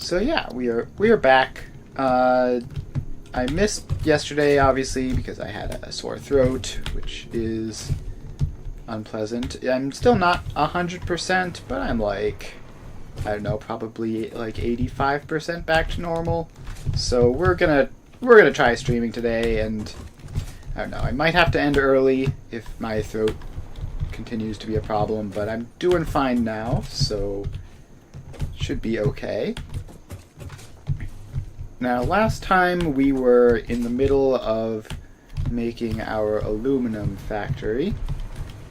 So yeah, we are back. I missed yesterday, obviously, because I had a sore throat, which is unpleasant. I'm still not 100%, but I'm like, I don't know, probably like 85% back to normal. So we're gonna try streaming today, and I don't know. I might have to end early if my throat continues to be a problem, but I'm doing fine now, so should be okay. Now, last time we were in the middle of making our aluminum factory,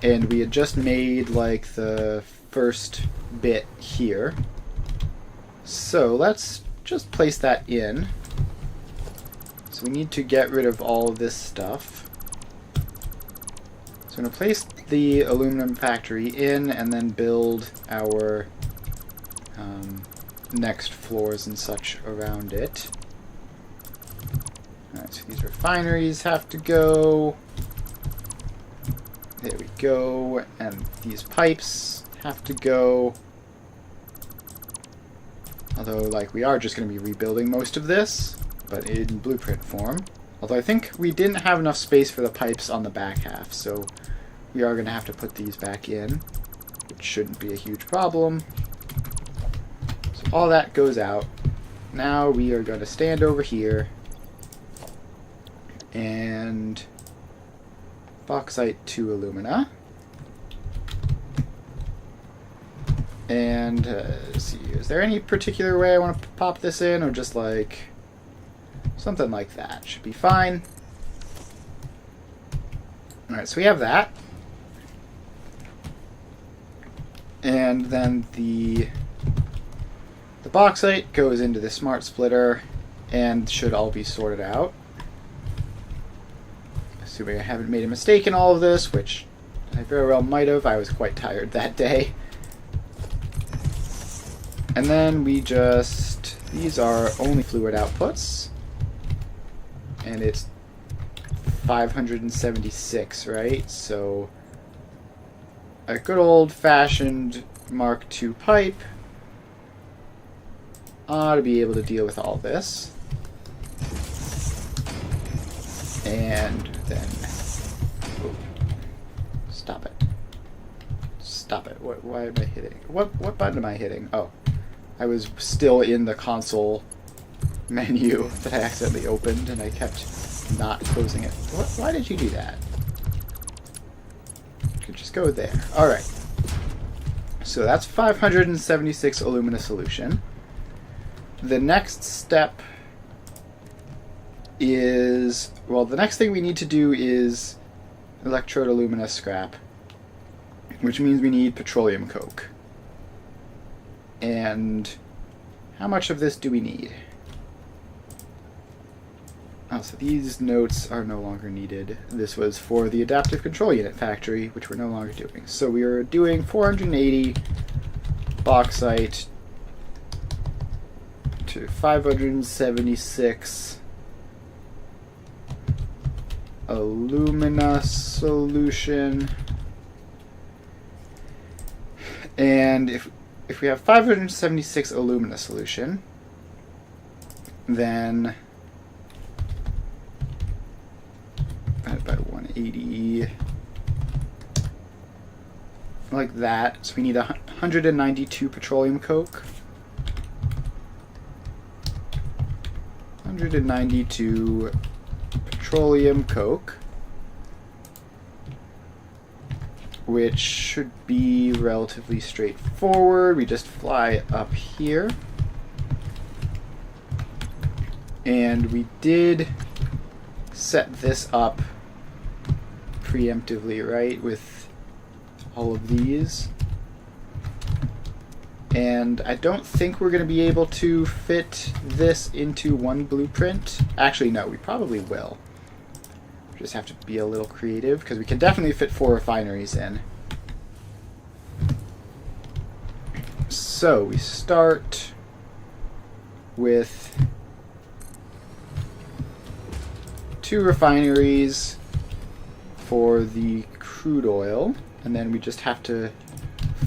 and we had just made like the first bit here. So let's just place that in. So we need to get rid of all this stuff. So I'm going to place the aluminum factory in and then build our next floors and such around it. Alright, so these refineries have to go. There we go. And these pipes have to go. Although, like, we are just going to be rebuilding most of this, but in blueprint form. Although I think we didn't have enough space for the pipes on the back half, so we are going to have to put these back in, which shouldn't be a huge problem. So all that goes out. Now we are going to stand over here and bauxite to alumina. And let's see, is there any particular way I want to pop this in, or just like something like that? Should be fine. Alright, so we have that. And then the bauxite goes into the smart splitter and should all be sorted out. Assuming I haven't made a mistake in all of this, which I very well might have. I was quite tired that day. And then we just... these are only fluid outputs. And it's 576, right? So a good old-fashioned Mark II pipe ought to be able to deal with all this. And then... oh, stop it. Stop it. Why am I hitting? What button am I hitting? Oh. I was still in the console menu that I accidentally opened, and I kept not closing it. Why did you do that? You could just go there. Alright. So that's 576 alumina solution. The next step is... well, the next thing we need to do is electrode alumina scrap, which means we need petroleum coke. And how much of this do we need? Oh, so these notes are no longer needed. This was for the adaptive control unit factory, which we're no longer doing. So we are doing 480 bauxite to 576 alumina solution. And if we have 576 alumina solution, then divided by 180, like that. So we need 192 petroleum coke. 192 petroleum coke, which should be relatively straightforward. We just fly up here. And we did set this up preemptively, right, with all of these. And I don't think we're going to be able to fit this into one blueprint. Actually, no, we probably will. We just have to be a little creative, because we can definitely fit 4 refineries in. So we start with 2 refineries for the crude oil, and then we just have to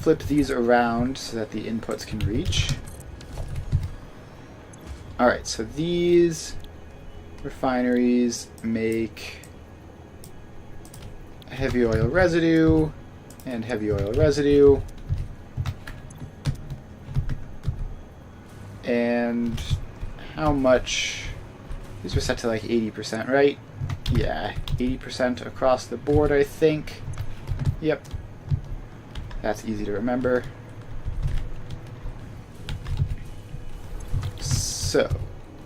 flip these around so that the inputs can reach. Alright, so these refineries make heavy oil residue and heavy oil residue. And how much? These were set to like 80%, right? Yeah, 80% across the board, I think. Yep. That's easy to remember. So,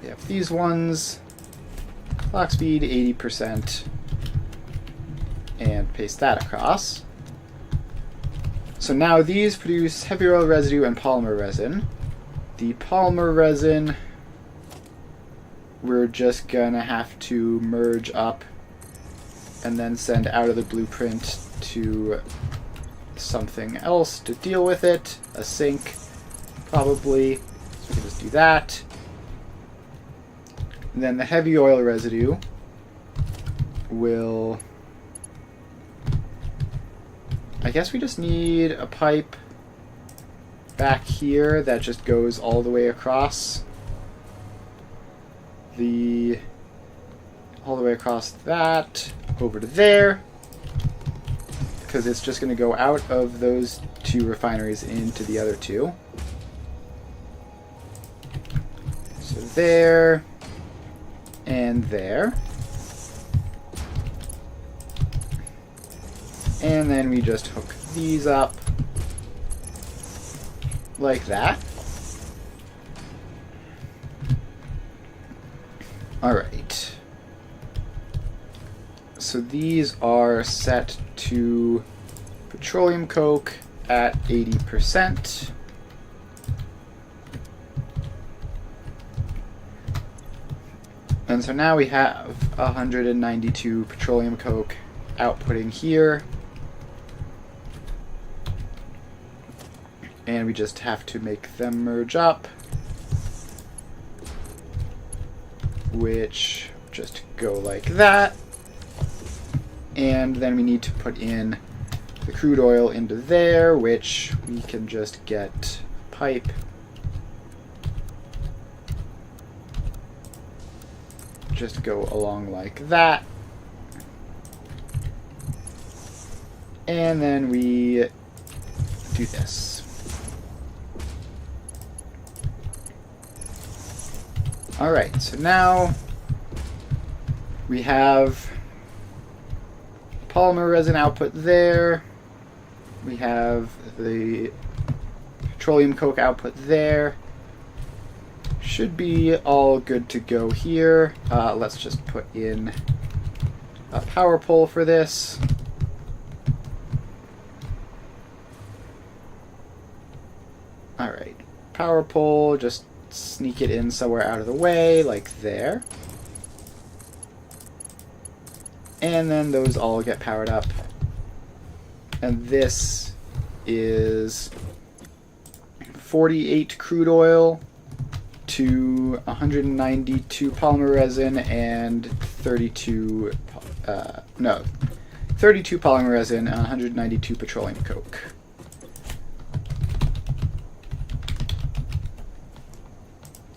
we have these ones. Clock speed, 80%. And paste that across. So now these produce heavy oil residue and polymer resin. The polymer resin, we're just gonna have to merge up and then send out of the blueprint to something else to deal with it. A sink, probably. So we can just do that. And then the heavy oil residue will... I guess we just need a pipe back here that just goes all the way across that over to there, because it's just going to go out of those two refineries into the other two. So there and there. And then we just hook these up like that. Alright. So these are set to petroleum coke at 80%. And so now we have 192 petroleum coke outputting here. And we just have to make them merge up, which just go like that. And then we need to put in the crude oil into there, which we can just get pipe. Just go along like that. And then we do this. Alright, so now we have polymer resin output there. We have the petroleum coke output there. Should be all good to go here. Let's just put in a power pole for this. Alright, power pole, just sneak it in somewhere out of the way, like there. And then those all get powered up. And this is 48 crude oil to 192 polymer resin and 32 polymer resin and 192 petroleum coke.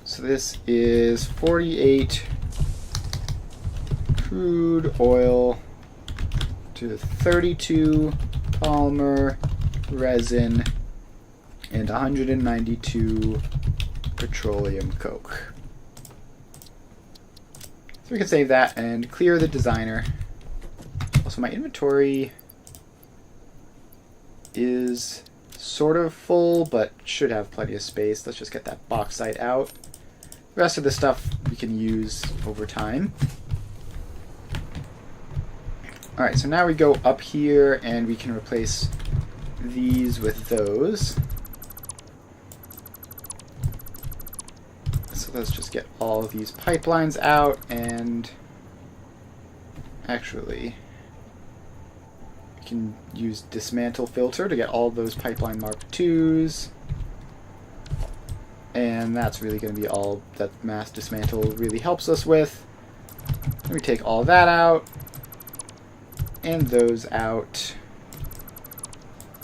So this is 48 crude oil to 32 polymer resin and 192 petroleum coke. So we can save that and clear the designer. Also, my inventory is sort of full, but should have plenty of space. Let's just get that bauxite out. The rest of the stuff we can use over time. Alright, so now we go up here and we can replace these with those. So let's just get all of these pipelines out, and actually we can use dismantle filter to get all of those pipeline Mark IIs. And that's really going to be all that mass dismantle really helps us with. Then we take all that out, and those out,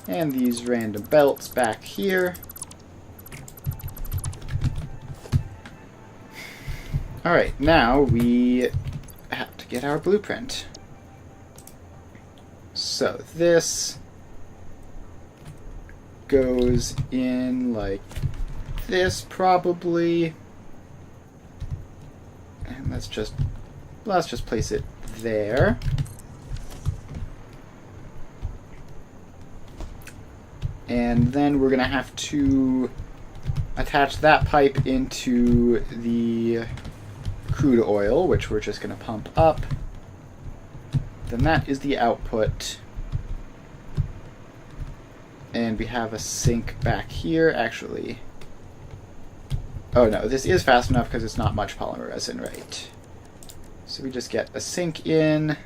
and these random belts back here. Alright, now we have to get our blueprint. So this goes in like this probably. And let's just place it there. And then we're going to have to attach that pipe into the crude oil, which we're just going to pump up. Then that is the output. And we have a sink back here, actually. Oh no, this is fast enough because it's not much polymer resin, right? So we just get a sink in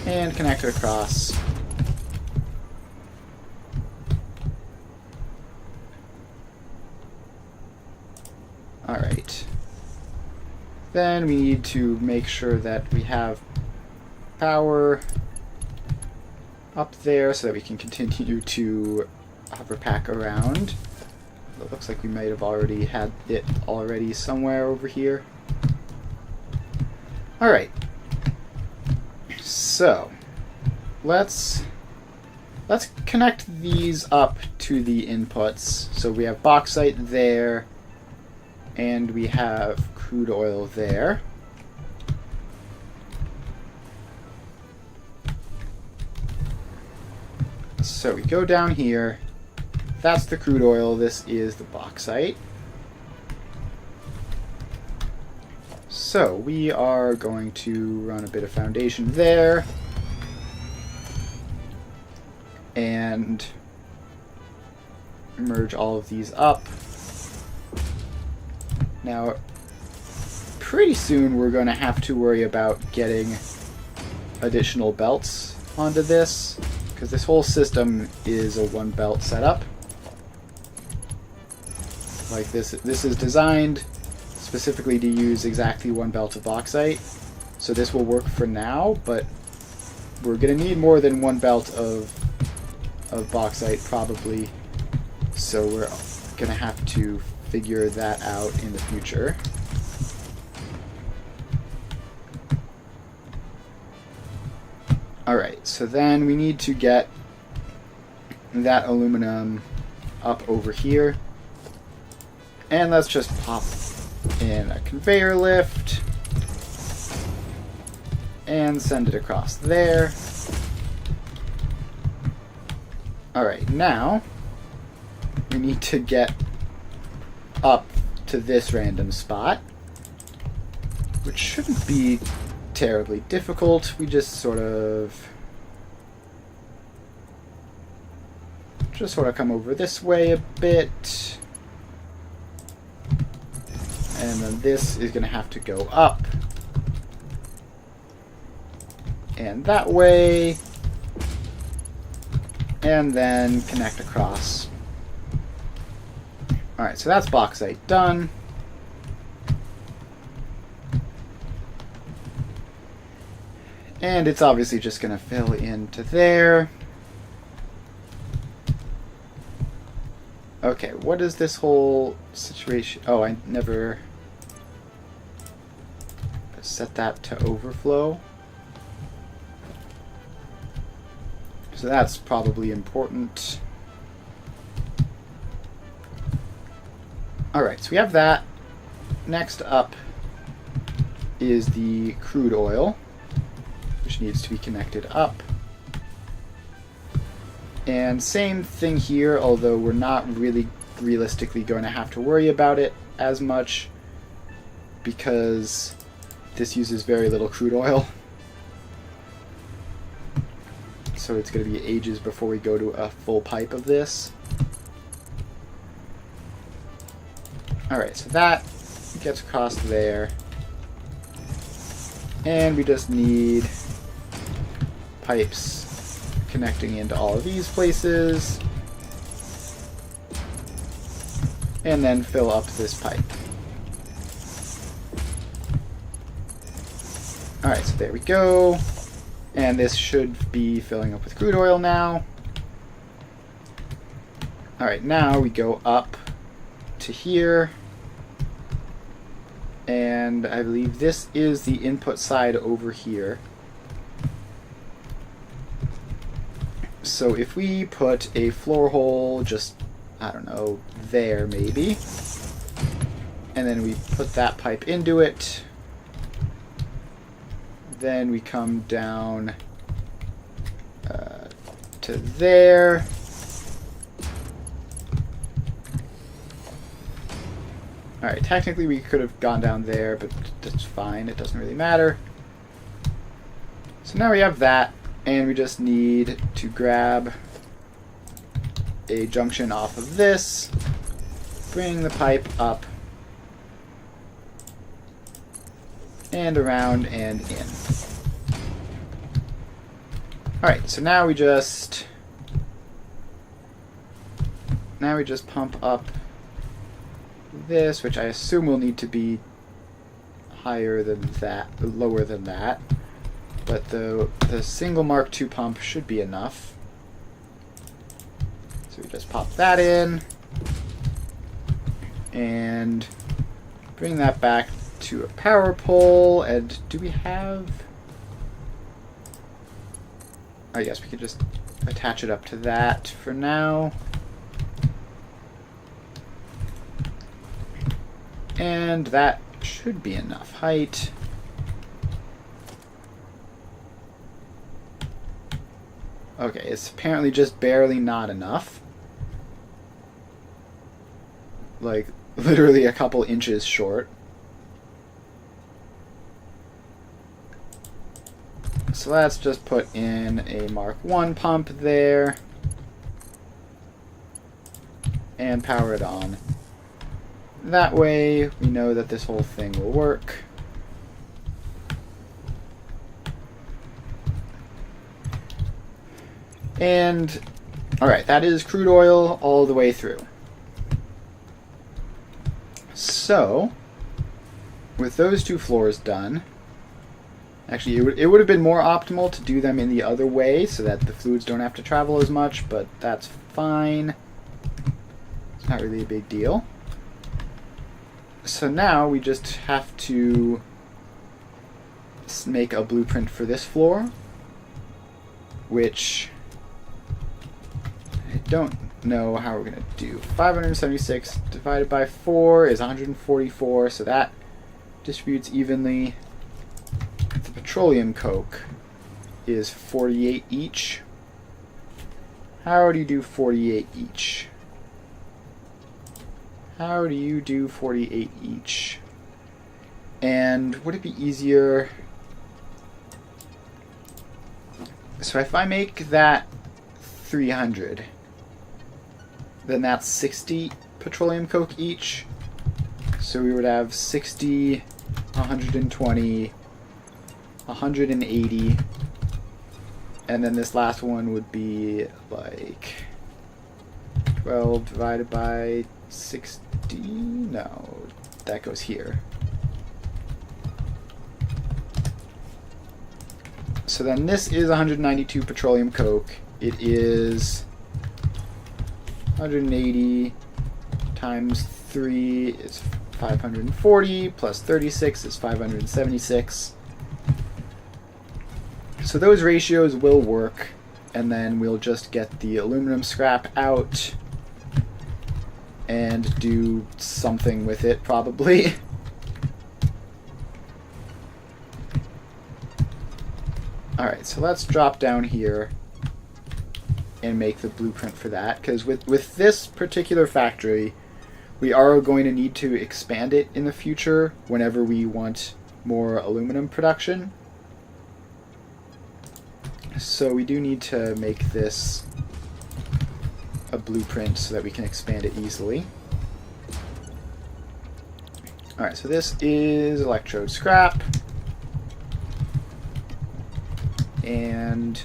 and connect it across. Alright. Then we need to make sure that we have power up there so that we can continue to hover pack around. It looks like we might have already had it already somewhere over here. Alright. So let's connect these up to the inputs. So we have bauxite there, and we have crude oil there. So we go down here. That's the crude oil. This is the bauxite. So we are going to run a bit of foundation there. And merge all of these up. Now, pretty soon we're going to have to worry about getting additional belts onto this, because this whole system is a one belt setup. Like this is designed specifically to use exactly one belt of bauxite, so this will work for now, but we're going to need more than one belt of bauxite probably, so we're going to have to figure that out in the future. Alright, so then we need to get that aluminum up over here. And let's just pop in a conveyor lift and send it across there. Alright, now we need to get up to this random spot, which shouldn't be terribly difficult. We just sort of come over this way a bit, and then this is going to have to go up and that way, and then connect across. Alright, so that's bauxite done. And it's obviously just going to fill into there. Okay, what is this whole situation? Oh, I never set that to overflow. So that's probably important. Alright, so we have that. Next up is the crude oil, which needs to be connected up. And same thing here, although we're not really realistically going to have to worry about it as much because this uses very little crude oil. So it's going to be ages before we go to a full pipe of this. Alright, so that gets across there. And we just need pipes connecting into all of these places. And then fill up this pipe. Alright, so there we go. And this should be filling up with crude oil now. Alright, now we go up to here. And I believe this is the input side over here. So if we put a floor hole just, I don't know, there maybe, and then we put that pipe into it, then we come down to there. Alright, technically we could have gone down there, but that's fine, it doesn't really matter. So now we have that, and we just need to grab a junction off of this, bring the pipe up, and around and in. Alright, so now we just pump up this, which I assume will need to be higher than that, lower than that. But the single Mark II pump should be enough. So we just pop that in and bring that back to a power pole. And do we have... I guess we could just attach it up to that for now. And that should be enough height. Okay, it's apparently just barely not enough. Like, literally a couple inches short. So let's just put in a Mark I pump there. And power it on. That way, we know that this whole thing will work. And, alright, that is crude oil all the way through. So, with those two floors done, actually it would have been more optimal to do them in the other way so that the fluids don't have to travel as much, but that's fine. It's not really a big deal. So now we just have to make a blueprint for this floor, which I don't know how we're going to do. 576 divided by 4 is 144, so that distributes evenly. The petroleum coke is 48 each. How do you do 48 each? How do you do 48 each? And would it be easier... So if I make that 300, then that's 60 petroleum coke each. So we would have 60, 120, 180, and then this last one would be like 12 divided by 60. No, that goes here. So then this is 192 petroleum coke. It is 180 times 3 is 540 plus 36 is 576. So those ratios will work, and then we'll just get the aluminum scrap out and do something with it, probably. Alright, so let's drop down here and make the blueprint for that, because with this particular factory, we are going to need to expand it in the future whenever we want more aluminum production. So we do need to make this a blueprint so that we can expand it easily. Alright, so this is electrode scrap. And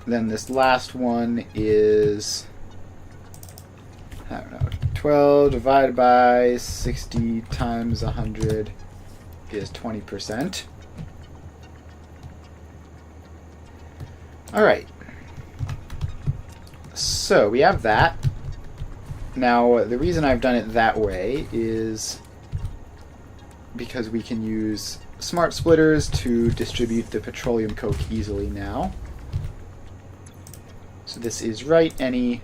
then this last one is, I don't know, 12 divided by 60 times 100 is 20%. Alright. So we have that. Now, the reason I've done it that way is because we can use smart splitters to distribute the petroleum coke easily now. So this is right any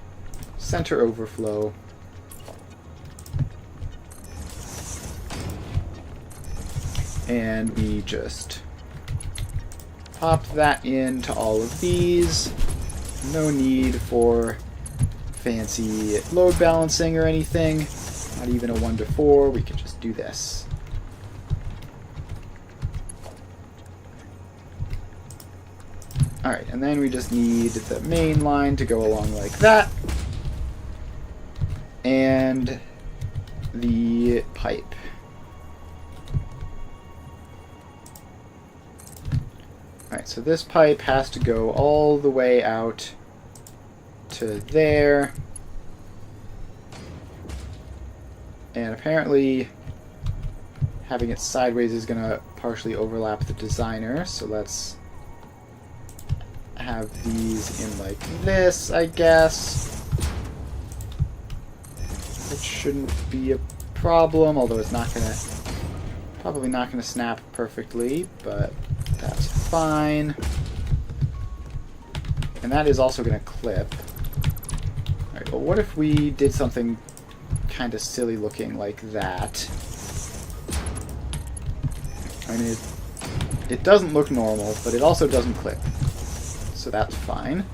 center overflow. And we just pop that into all of these. No need for fancy load balancing or anything. Not even a 1 to 4. We can just do this. Alright, and then we just need the main line to go along like that. And the pipe. Alright, so this pipe has to go all the way out to there. And apparently having it sideways is going to partially overlap the designer, so let's have these in like this, I guess. It shouldn't be a problem, although it's not going to, probably not going to snap perfectly, but that's fine. And that is also going to clip. Alright, well what if we did something kind of silly looking like that? I mean, it doesn't look normal, but it also doesn't clip. So that's fine.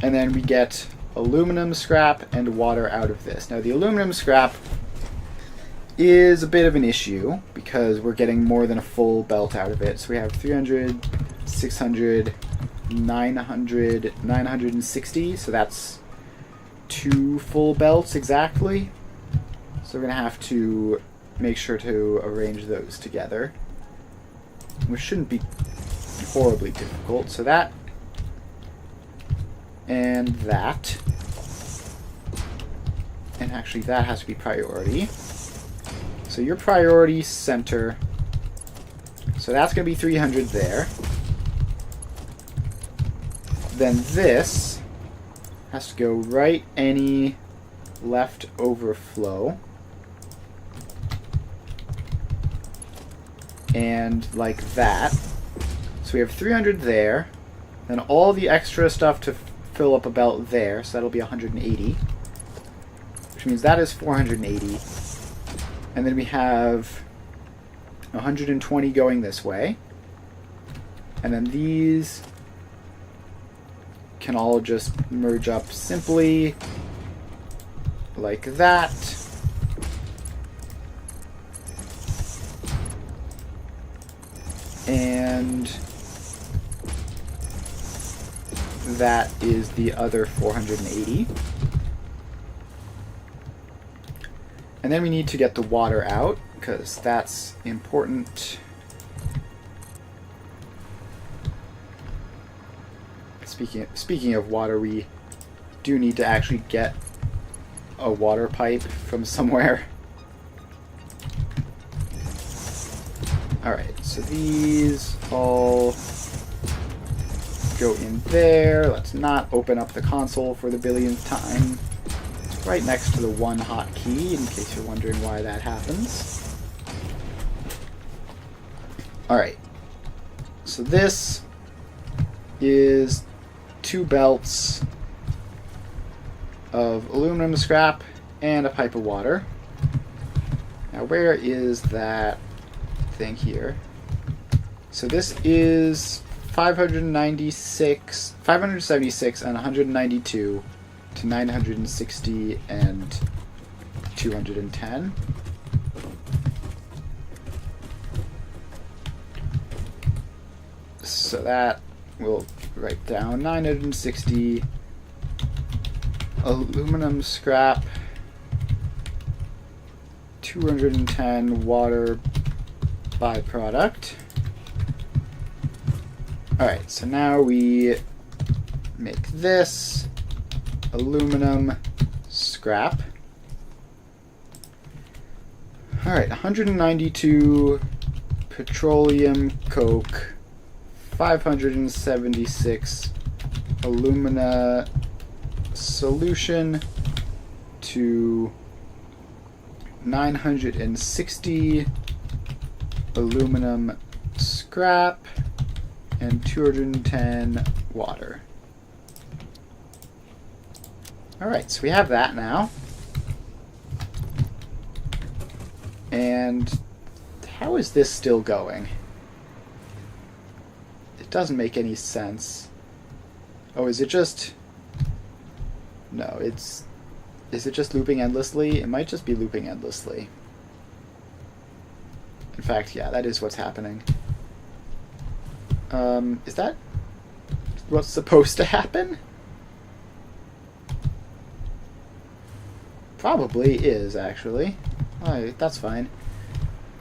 And then we get aluminum scrap and water out of this. Now the aluminum scrap is a bit of an issue because we're getting more than a full belt out of it. So we have 300, 600, 900, 960. So that's 2 full belts exactly. So we're going to have to make sure to arrange those together, which shouldn't be horribly difficult. So that and that, and actually that has to be priority. So your priority center, so that's going to be 300 there. Then this has to go right any left overflow. And like that. So we have 300 there. Then all the extra stuff to fill up a belt there. So that'll be 180. Which means that is 480. And then we have 120 going this way. And then these can all just merge up simply like that. And that is the other 480. And then we need to get the water out, because that's important. Speaking of water, we do need to actually get a water pipe from somewhere. Alright, so these all go in there. Let's not open up the console for the billionth time. It's right next to the 1 hotkey, in case you're wondering why that happens. Alright, so this is 2 belts of aluminum scrap and a pipe of water. Now where is that thing here? So this is 576 and 192 to 960 and 210. So that will write down 960 aluminum scrap, 210 water byproduct. Alright, so now we make this aluminum scrap. Alright, 192 petroleum coke, 576 alumina solution to 960 aluminum scrap and 210 water. Alright, so we have that now. And how is this still going? It doesn't make any sense. Oh, is it just... No, it's... Is it just looping endlessly? It might just be looping endlessly. In fact, yeah, that is what's happening. Is that what's supposed to happen? Probably is, actually. Alright, that's fine.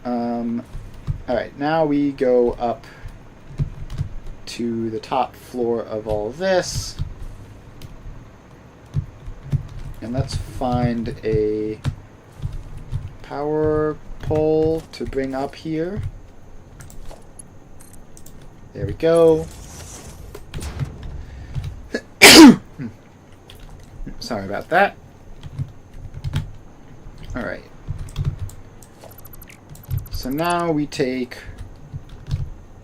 Alright, now we go up to the top floor of all this. And let's find a power pole to bring up here. There we go. Sorry about that. Alright. So now we take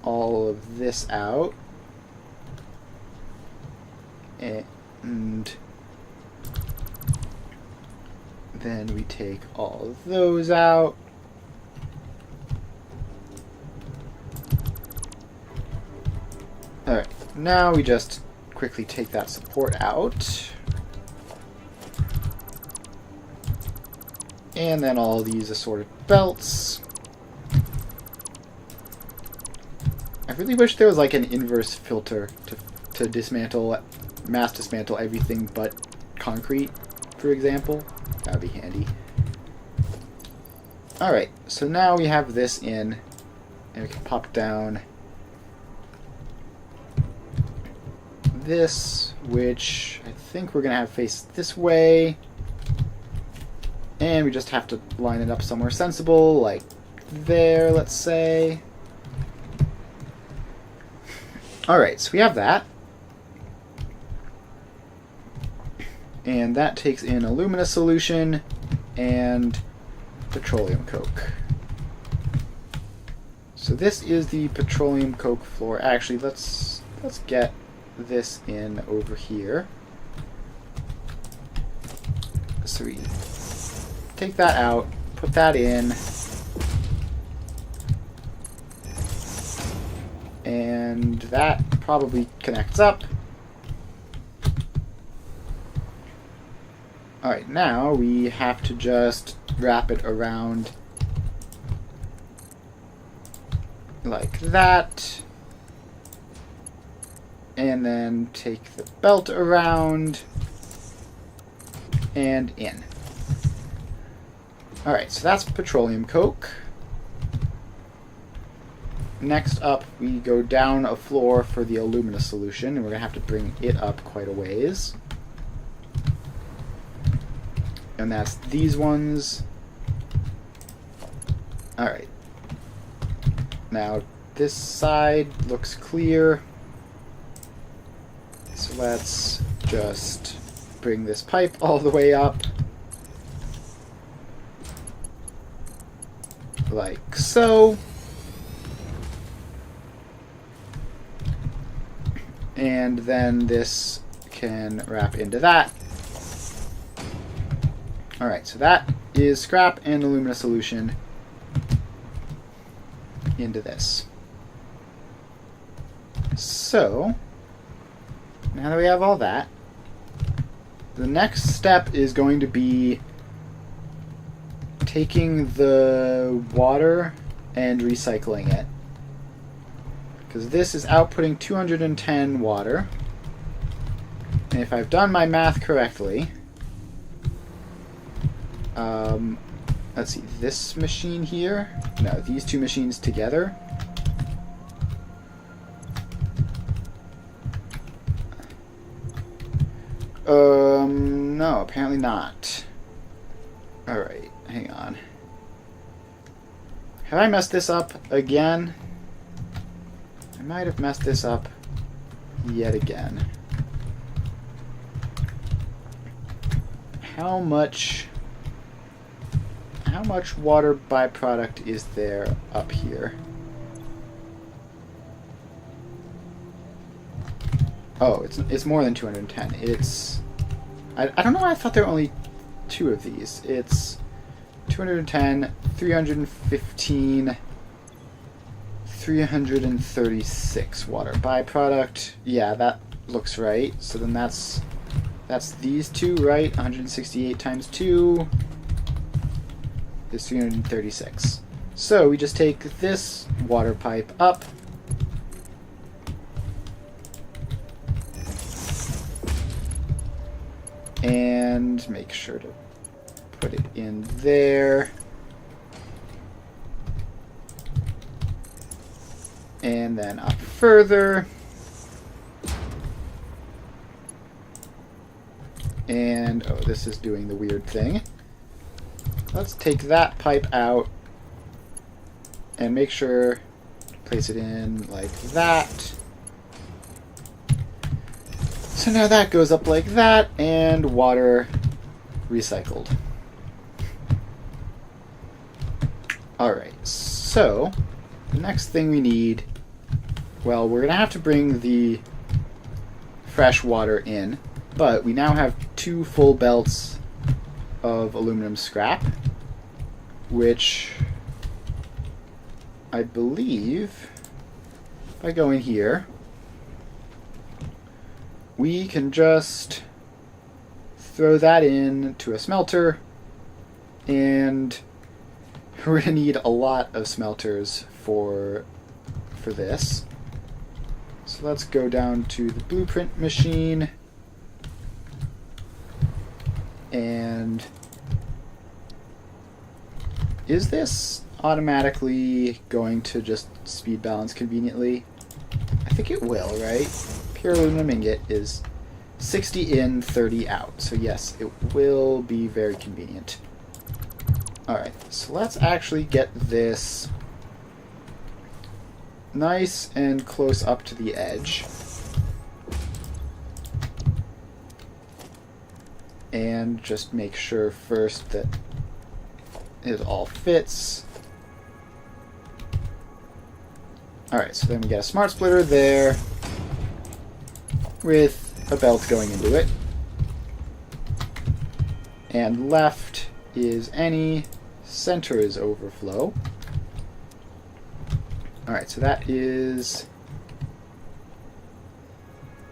all of this out. And then we take all of those out. Alright, now we just quickly take that support out. And then all these assorted belts. I really wish there was like an inverse filter to dismantle, mass dismantle everything but concrete, for example. That would be handy. Alright, so now we have this in, and we can pop down this, which I think we're going to have face this way. And we just have to line it up somewhere sensible, like there, let's say. Alright, so we have that. And that takes in alumina solution and petroleum coke. So this is the petroleum coke floor. Actually, let's get this in over here. So we take that out, put that in, and that probably connects up. Alright, now we have to just wrap it around like that, and then take the belt around and in. Alright, so that's petroleum coke. Next up, we go down a floor for the alumina solution, and we're going to have to bring it up quite a ways. And that's these ones. Alright. Now, this side looks clear. So let's just bring this pipe all the way up. Like so. And then this can wrap into that. Alright, so that is scrap and alumina solution into this. So, now that we have all that, the next step is going to be taking the water and recycling it. Because this is outputting 210 water. And if I've done my math correctly, let's see, this machine here, no, these two machines together, no, apparently not. Alright, hang on. Have I messed this up again? I might have messed this up yet again. how much water byproduct is there up here? Oh, it's more than 210. It's I don't know why I thought there were only 2 of these. It's 210, 315, 336 water byproduct. Yeah, that looks right. So then that's these 2, right? 168 times 2 is 336. So we just take this water pipe up, and make sure to put it in there. And then up further. And, oh, this is doing the weird thing. Let's take that pipe out and make sure to place it in like that. So now that goes up like that, and water recycled. Alright, so the next thing we need, well, we're going to have to bring the fresh water in, but we now have 2 full belts of aluminum scrap, which I believe, if I go in here, we can just throw that in to a smelter, and we're going to need a lot of smelters for this. So let's go down to the blueprint machine, and is this automatically going to just speed balance conveniently? I think it will, right? Pure aluminum ingot is 60 in, 30 out. So yes, it will be very convenient. Alright, so let's actually get this nice and close up to the edge. And just make sure first that it all fits. Alright, so then we get a smart splitter there with a belt going into it. And left is any, center is overflow. Alright, so that is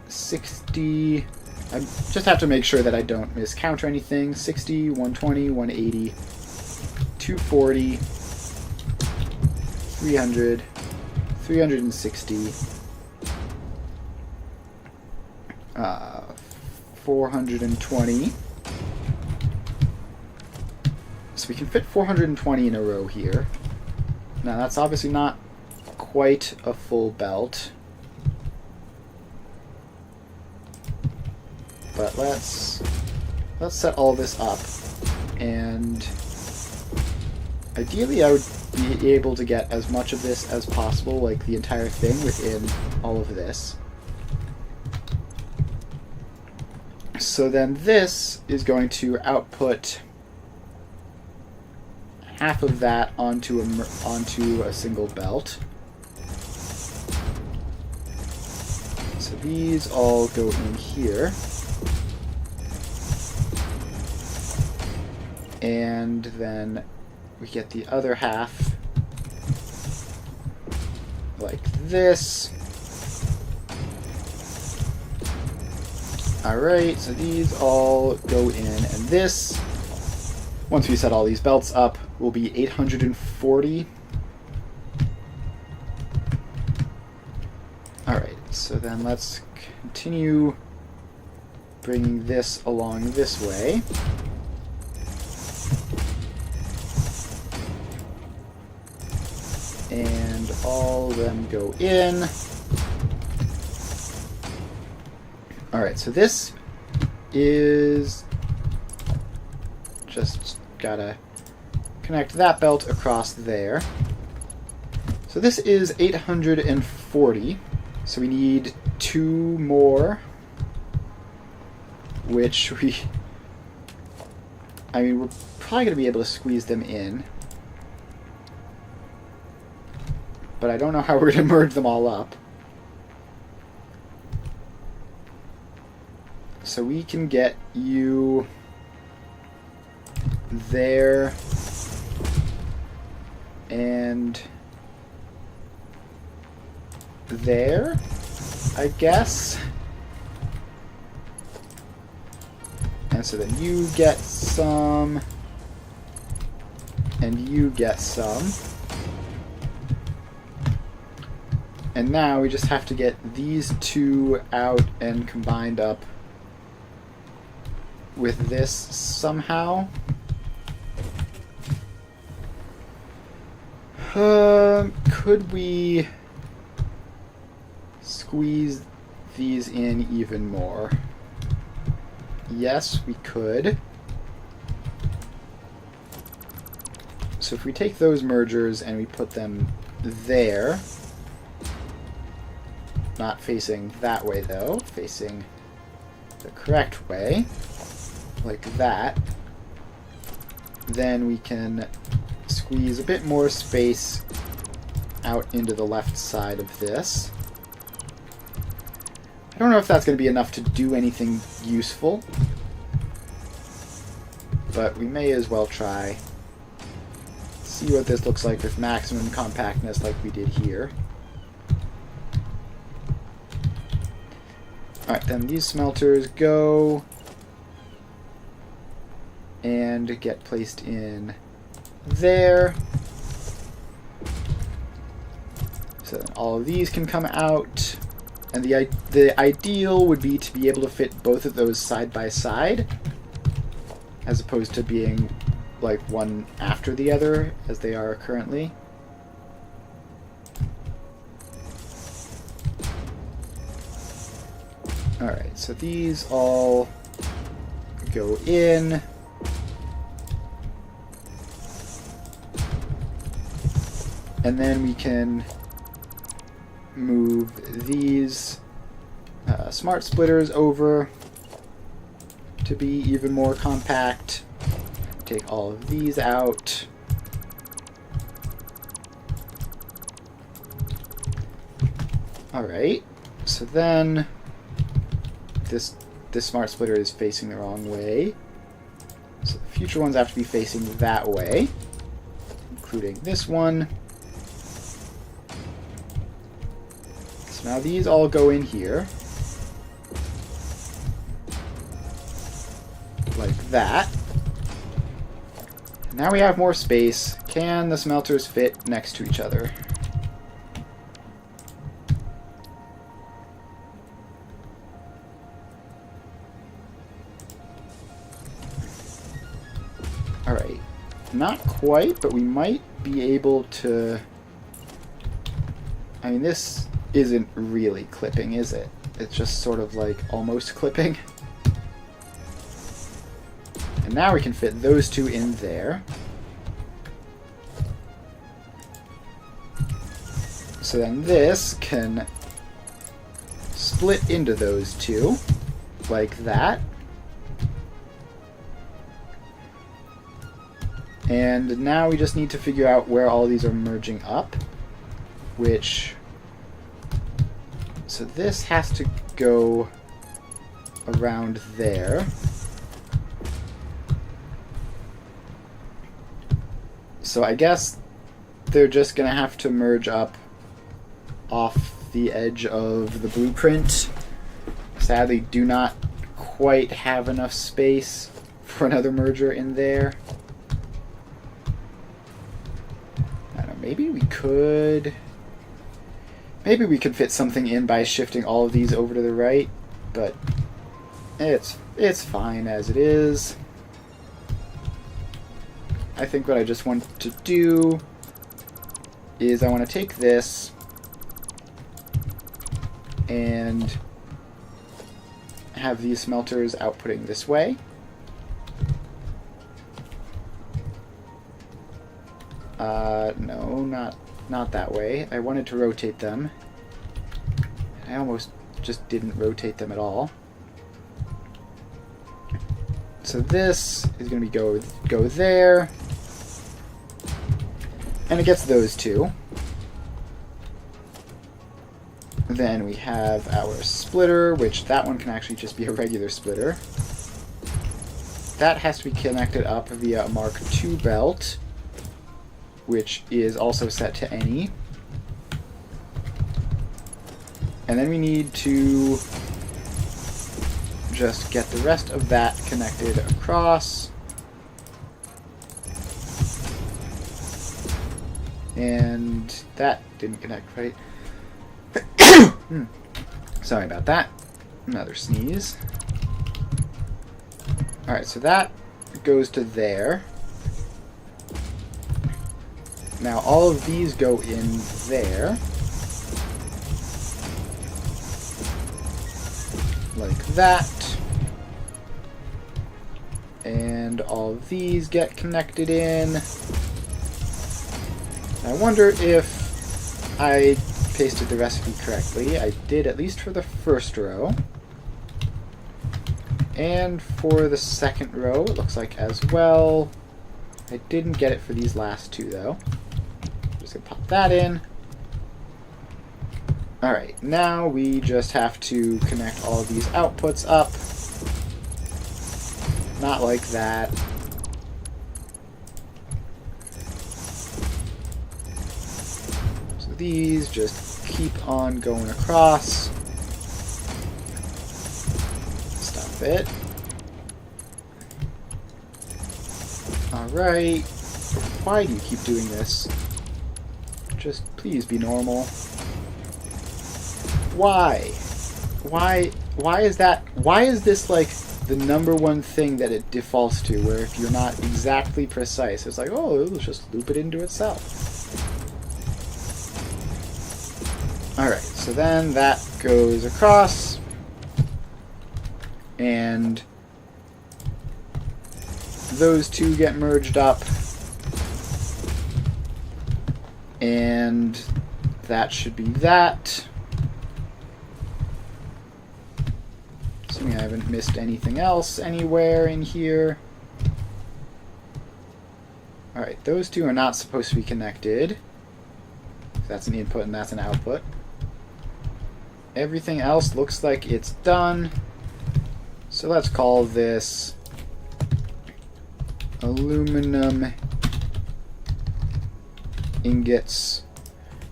60. I just have to make sure that I don't miscount or anything. 60, 120, 180, 240, 300, 360, 420. So we can fit 420 in a row here. Now that's obviously not quite a full belt, but let's set all this up, and ideally I would be able to get as much of this as possible, like the entire thing, within all of this. So then this is going to output half of that onto a single belt. So these all go in here. And then we get the other half like this. Alright, so these all go in, and this, once we set all these belts up, will be 840. Alright, so then let's continue bringing this along this way. And all of them go in. Alright, so this is just gotta connect that belt across there. So this is 840. So we need 2 more, which we I mean, we're probably going to be able to squeeze them in. But I don't know how we're going to merge them all up. So we can get you there and there, I guess. And so then you get some, and you get some. And now we just have to get these two out and combined up with this somehow. Could we squeeze these in even more? Yes, we could. So if we take those mergers and we put them there, not facing that way though, facing the correct way, like that, then we can squeeze a bit more space out into the left side of this. I don't know if that's going to be enough to do anything useful, but we may as well try. See what this looks like with maximum compactness like we did here. Alright, then these smelters go and get placed in there. So then all of these can come out. And the ideal would be to be able to fit both of those side by side, as opposed to being like one after the other, as they are currently. Alright, so these all go in. And then we can move these smart splitters over to be even more compact. Take all of these out. Alright, so then this smart splitter is facing the wrong way. So the future ones have to be facing that way, including this one. So now these all go in here. Like that. Now we have more space. Can the smelters fit next to each other? Alright. Not quite, but we might be able to... I mean, this isn't really clipping, is it? It's just sort of like almost clipping. And now we can fit those two in there. So then this can split into those two, like that. And now we just need to figure out where all these are merging up, which... So this has to go around there. So I guess they're just going to have to merge up off the edge of the blueprint. Sadly, do not quite have enough space for another merger in there. I don't know, maybe we could... Maybe we could fit something in by shifting all of these over to the right, but it's fine as it is. I think what I just want to do is I want to take this and have these smelters outputting this way. No, not that way. I wanted to rotate them. I almost just didn't rotate them at all. so this is going to go there. And it gets those two. Then we have our splitter, which that one can actually just be a regular splitter. That has to be connected up via a Mark II belt, which is also set to any. And then we need to just get the rest of that connected across. And that didn't connect right. Sorry about that. Another sneeze. Alright, so that goes to there. Now all of these go in there. Like that. And all of these get connected in. I wonder if I pasted the recipe correctly. I did, at least for the first row. And for the second row, it looks like as well. I didn't get it for these last two, though. Just gonna pop that in. Alright, now we just have to connect all of these outputs up. Not like that. So these just keep on going across. Stop it. Alright. Why do you keep doing this? Just please be normal. Why? Why is that? Why is this like the number one thing that it defaults to, where if you're not exactly precise, it's like, oh, it'll just loop it into itself. Alright, so then that goes across, and those two get merged up, and that should be that. Assuming I haven't missed anything else anywhere in here. Alright, those two are not supposed to be connected. That's an input and that's an output. Everything else looks like it's done. So let's call this aluminum ingots,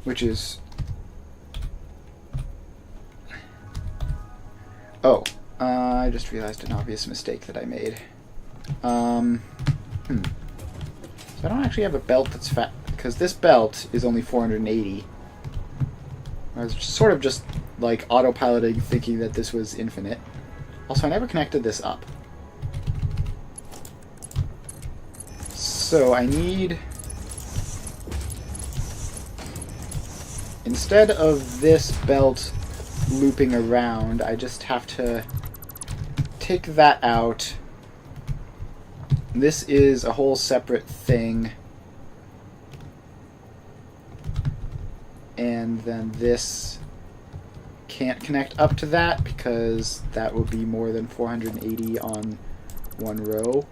which is... Oh. I just realized an obvious mistake that I made. So I don't actually have a belt that's fat, because this belt is only 480. I was sort of just like autopiloting, thinking that this was infinite. Also, I never connected this up. So I need... Instead of this belt looping around, I just have to take that out. This is a whole separate thing. And then this can't connect up to that because that would be more than 480 on one row.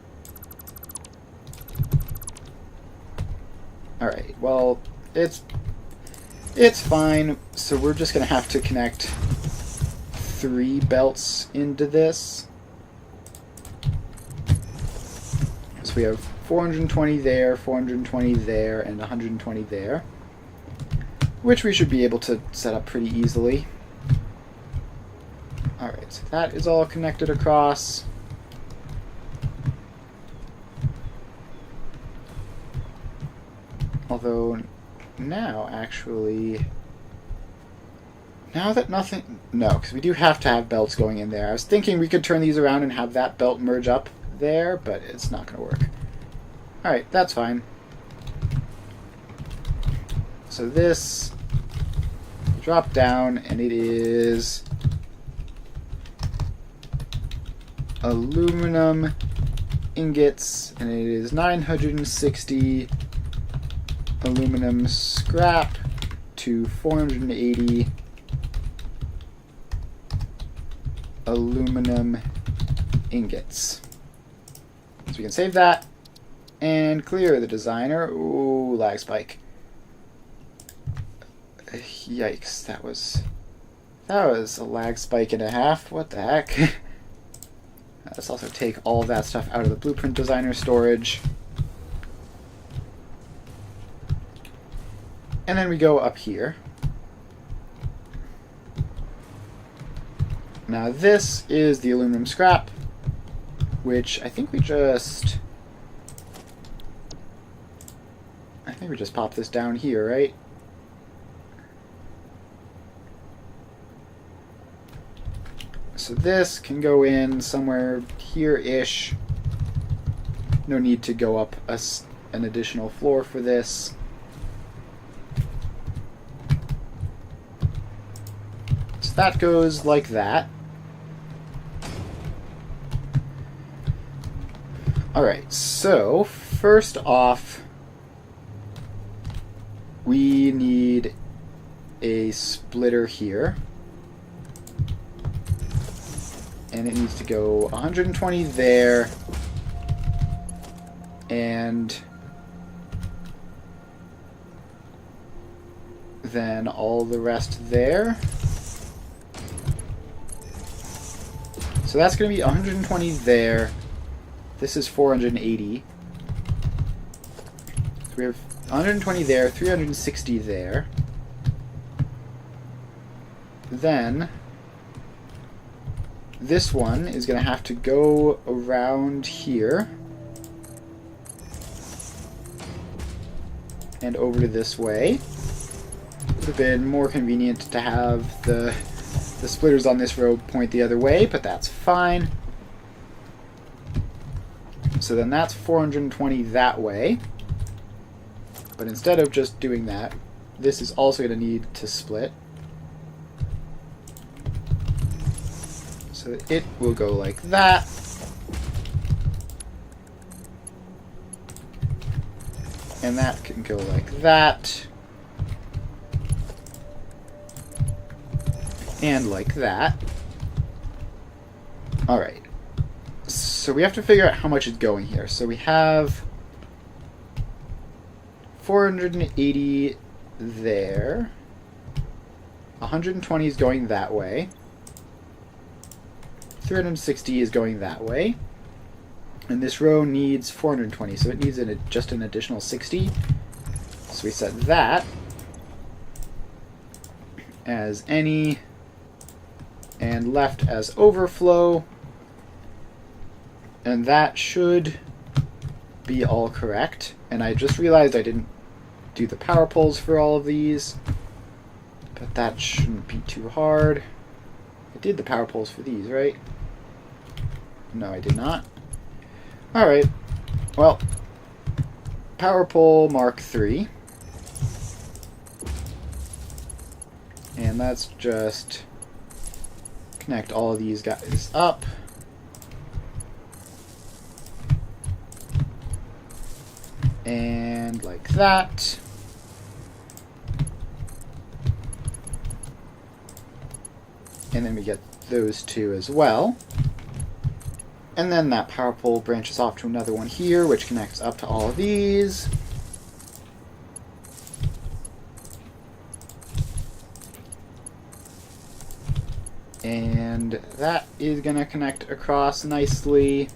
Alright, well, it's fine. So we're just going to have to connect 3 belts into this. So we have 420 there, 420 there, and 120 there, which we should be able to set up pretty easily. Alright, so that is all connected across. Although now, actually, now that nothing... No, because we do have to have belts going in there. I was thinking we could turn these around and have that belt merge up there, but it's not going to work. Alright, that's fine. So this drop down, and it is aluminum ingots, and it is 960 aluminum scrap to 480 aluminum ingots. So we can save that and clear the designer. Ooh, lag spike. Yikes, that was a lag spike and a half. What the heck? Let's also take all of that stuff out of the blueprint designer storage. And then we go up here. Now this is the aluminum scrap, which I think we just pop this down here, right? So this can go in somewhere here-ish. No need to go up an additional floor for this. So that goes like that. Alright, so first off, we need a splitter here. And it needs to go 120 there. And then all the rest there. So that's going to be 120 there. This is 480. So we have 120 there, 360 there. Then this one is going to have to go around here and over to this way. Would have been more convenient to have the splitters on this row point the other way, but that's fine. So then that's 420 that way. But instead of just doing that, this is also going to need to split. So that it will go like that. And that can go like that. And like that. Alright. So we have to figure out how much is going here. So we have 480 there. 120 is going that way. 360 is going that way. And this row needs 420, so it needs just an additional 60. So we set that as any and left as overflow. And that should be all correct. And I just realized I didn't do the power poles for all of these. But that shouldn't be too hard. I did the power poles for these, right? No, I did not. Alright. Well, power pole Mark III. And let's just connect all of these guys up. And like that. And then we get those two as well. And then that power pole branches off to another one here, which connects up to all of these. And that is going to connect across nicely.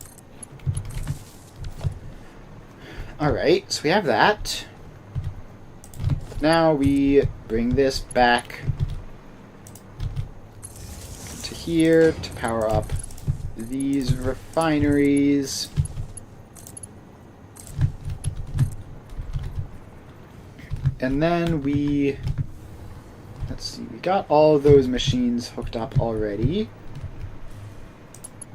Alright, so we have that. Now we bring this back to here to power up these refineries. And then let's see, we got all of those machines hooked up already.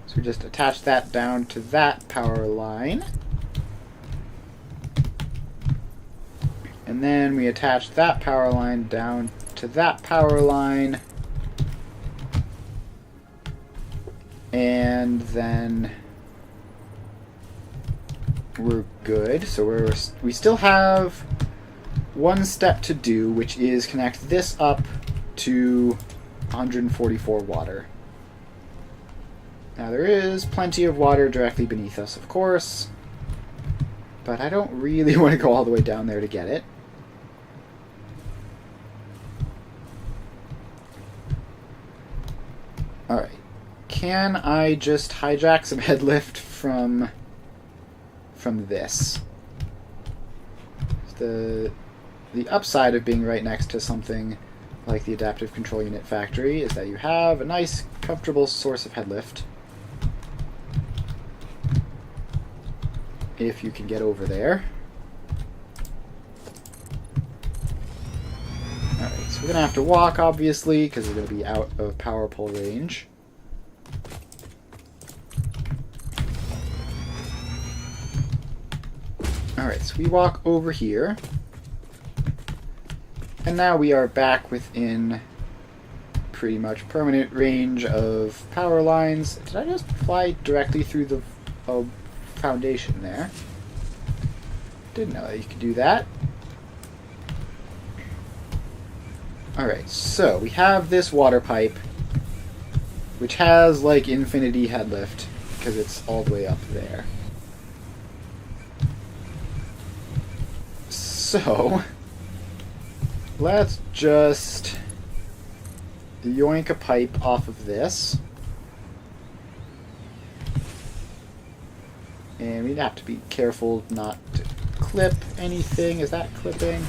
So we just attach that down to that power line. And then we attach that power line down to that power line. And then we're good. So we still have one step to do, which is connect this up to 144 water. Now there is plenty of water directly beneath us, of course, but I don't really want to go all the way down there to get it. Alright. Can I just hijack some headlift from this? The upside of being right next to something like the Adaptive Control Unit Factory is that you have a nice, comfortable source of headlift. If you can get over there. Alright, so we're going to have to walk, obviously, because we're going to be out of power pole range. Alright, so we walk over here. And now we are back within pretty much permanent range of power lines. Did I just fly directly through the foundation there? Didn't know that you could do that. Alright, so we have this water pipe, which has like infinity headlift, because it's all the way up there. So, let's just yoink a pipe off of this. And we'd have to be careful not to clip anything. Is that clipping?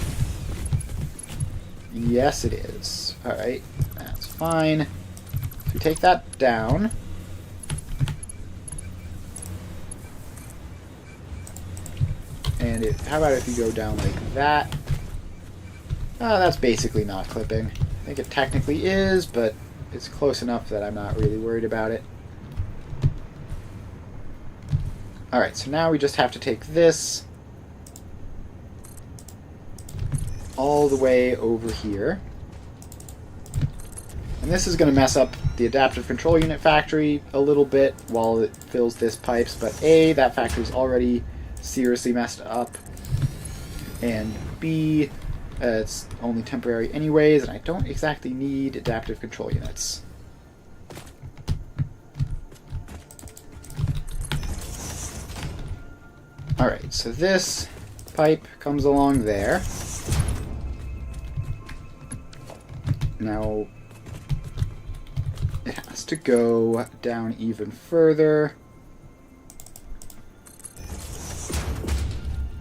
Yes, it is. Alright, that's fine. So we take that down. And how about if you go down like that? That's basically not clipping. I think it technically is, but it's close enough that I'm not really worried about it. Alright, so now we just have to take this all the way over here. And this is going to mess up the Adaptive Control Unit Factory a little bit while it fills this pipes, but A, that factory is already seriously messed up, and B, it's only temporary anyways, and I don't exactly need adaptive control units. Alright, so this pipe comes along there. Now, it has to go down even further.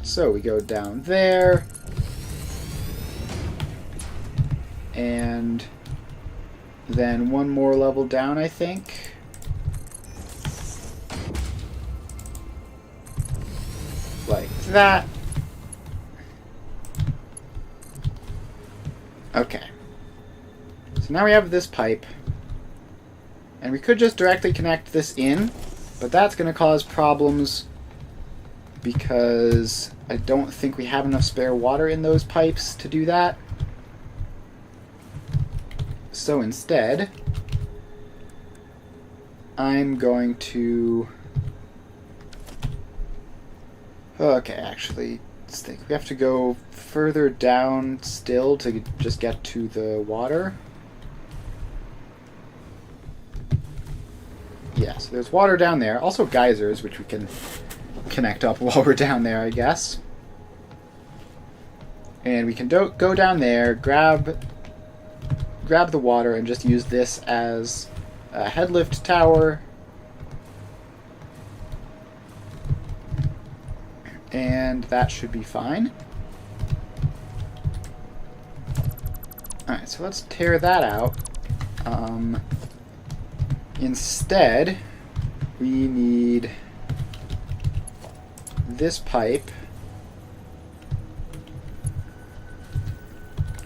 So we go down there. And then one more level down, I think. Like that. Okay. So now we have this pipe. And we could just directly connect this in, but that's going to cause problems because I don't think we have enough spare water in those pipes to do that. So instead, I'm going to... Okay, actually, let's think. We have to go further down still to just get to the water. Yeah, so there's water down there. Also geysers, which we can connect up while we're down there, I guess. And we can go down there, grab the water, and just use this as a headlift tower. And that should be fine. Alright, so let's tear that out. Instead, we need this pipe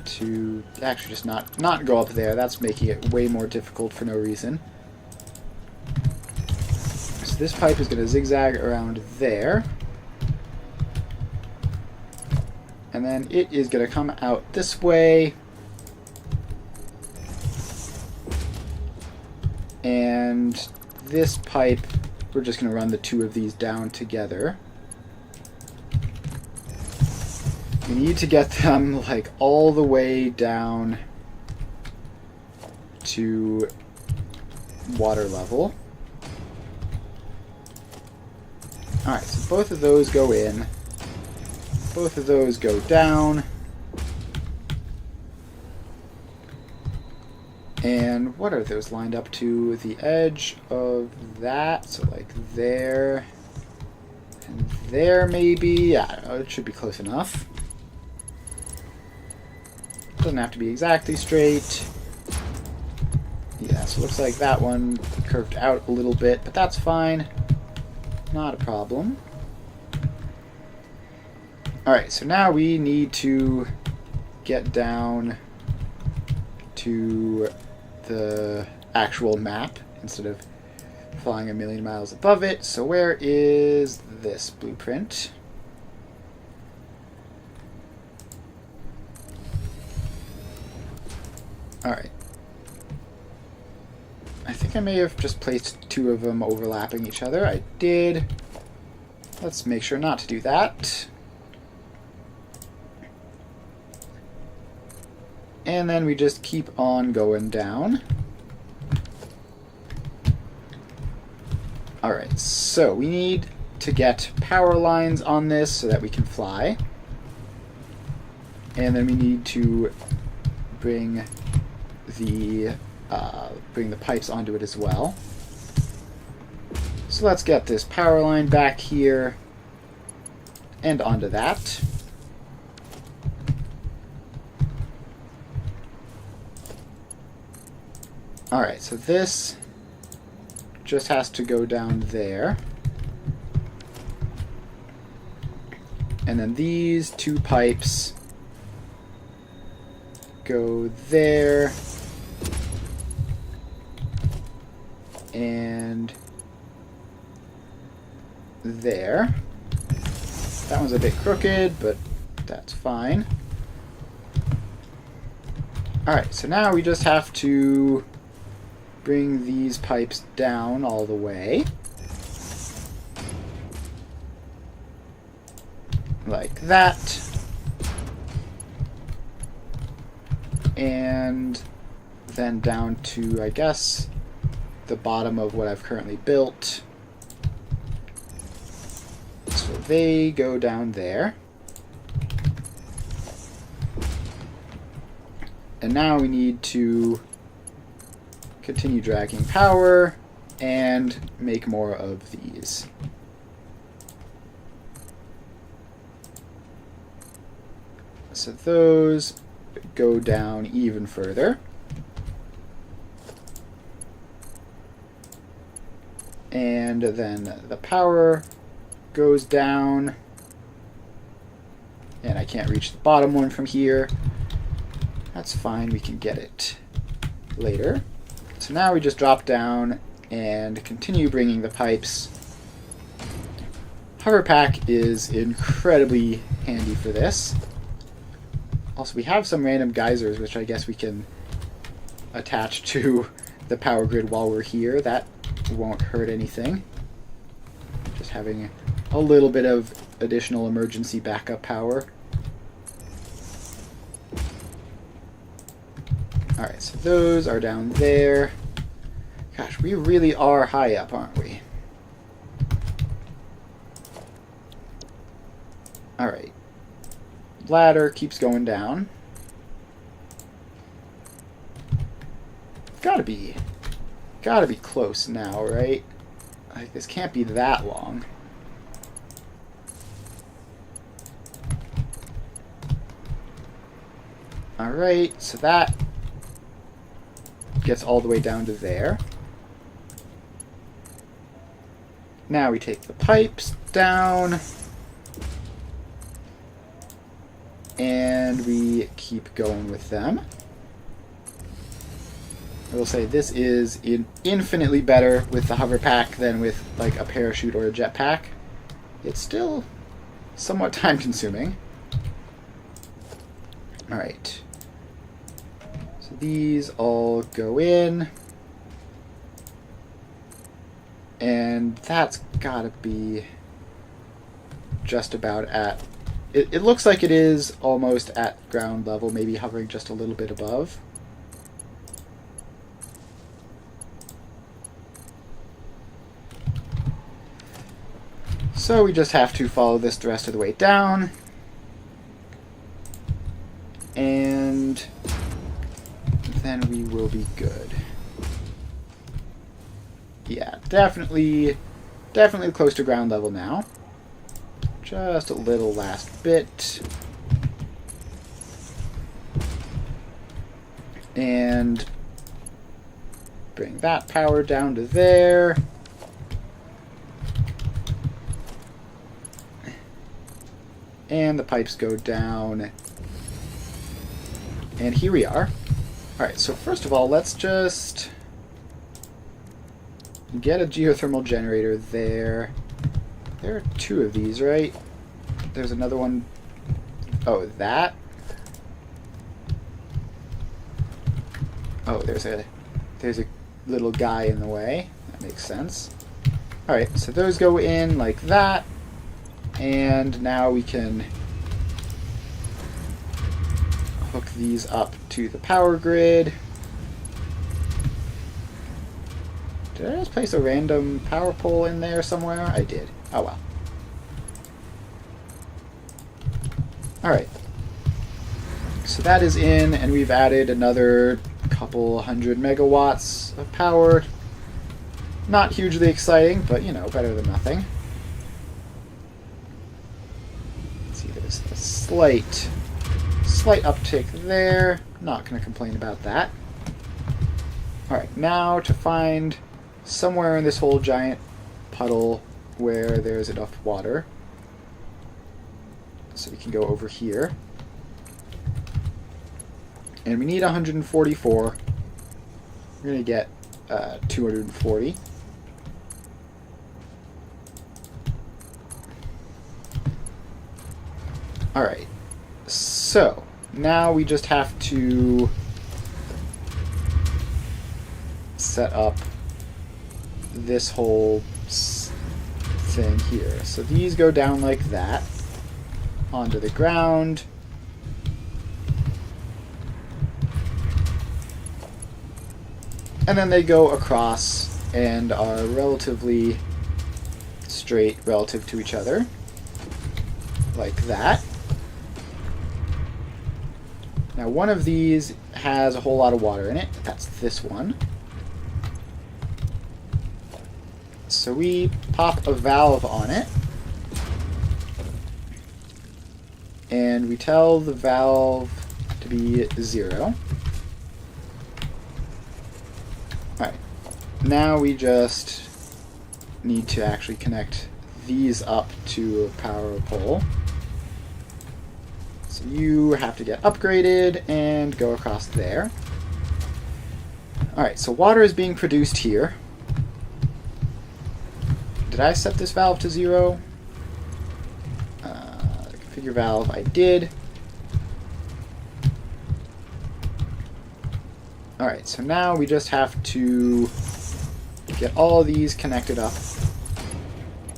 to actually just not go up there. That's making it way more difficult for no reason. So this pipe is going to zigzag around there. And then it is going to come out this way. And this pipe, we're just going to run the two of these down together. We need to get them like all the way down to water level. Alright, so both of those go in. Both of those go down. And what are those lined up to? The edge of that, so like there. And there maybe? I don't know, it should be close enough. Doesn't have to be exactly straight. Yeah, so it looks like that one curved out a little bit, but that's fine. Not a problem. Alright, so now we need to get down to the actual map instead of flying a million miles above it. So where is this blueprint? Alright. I think I may have just placed two of them overlapping each other. I did. Let's make sure not to do that. And then we just keep on going down. Alright, so we need to get power lines on this so that we can fly. And then we need to bring the pipes onto it as well. So let's get this power line back here and onto that. Alright, so this just has to go down there. And then these two pipes go there. And there. That one's a bit crooked, but that's fine. Alright, so now we just have to bring these pipes down all the way. Like that. And then down to, I guess, the bottom of what I've currently built. So they go down there. And now we need to continue dragging power and make more of these. So those go down even further. And then the power goes down. And I can't reach the bottom one from here. That's fine, we can get it later. So now we just drop down and continue bringing the pipes. Hover pack is incredibly handy for this. Also, we have some random geysers, which I guess we can attach to the power grid while we're here. That won't hurt anything. Just having a little bit of additional emergency backup power. Alright, so those are down there. Gosh, we really are high up, aren't we? Alright. Ladder keeps going down. Gotta be close now, right? Like, this can't be that long. Alright, so that gets all the way down to there. Now we take the pipes down. And we keep going with them. I will say this is infinitely better with the hover pack than with like a parachute or a jetpack. It's still somewhat time consuming. Alright. So these all go in. And that's gotta be just about at... It looks like it is almost at ground level, maybe hovering just a little bit above. So we just have to follow this the rest of the way down. And then we will be good. Yeah, definitely close to ground level now. Just a little last bit. And bring that power down to there. And the pipes go down. And here we are. Alright, so first of all, let's just get a geothermal generator there. There are 2 of these, right? There's another one. Oh, that? Oh, there's a little guy in the way. That makes sense. Alright, so those go in like that. And now we can hook these up to the power grid. Did I just place a random power pole in there somewhere? I did. Oh well. Alright. So that is in, and we've added another couple hundred megawatts of power. Not hugely exciting, but you know, better than nothing. Let's see, there's a slight uptick there. Not going to complain about that. Alright, now to find somewhere in this whole giant puddle where there's enough water. So we can go over here. And we need 144. We're going to get 240. Alright, so now we just have to set up this whole thing here. So these go down like that onto the ground. And then they go across and are relatively straight relative to each other. Like that. Now one of these has a whole lot of water in it. That's this one. So we pop a valve on it. And we tell the valve to be 0. Alright. Now we just need to actually connect these up to a power pole. So you have to get upgraded and go across there. Alright, so water is being produced here. Did I set this valve to 0? Configure valve, I did. Alright, so now we just have to get all these connected up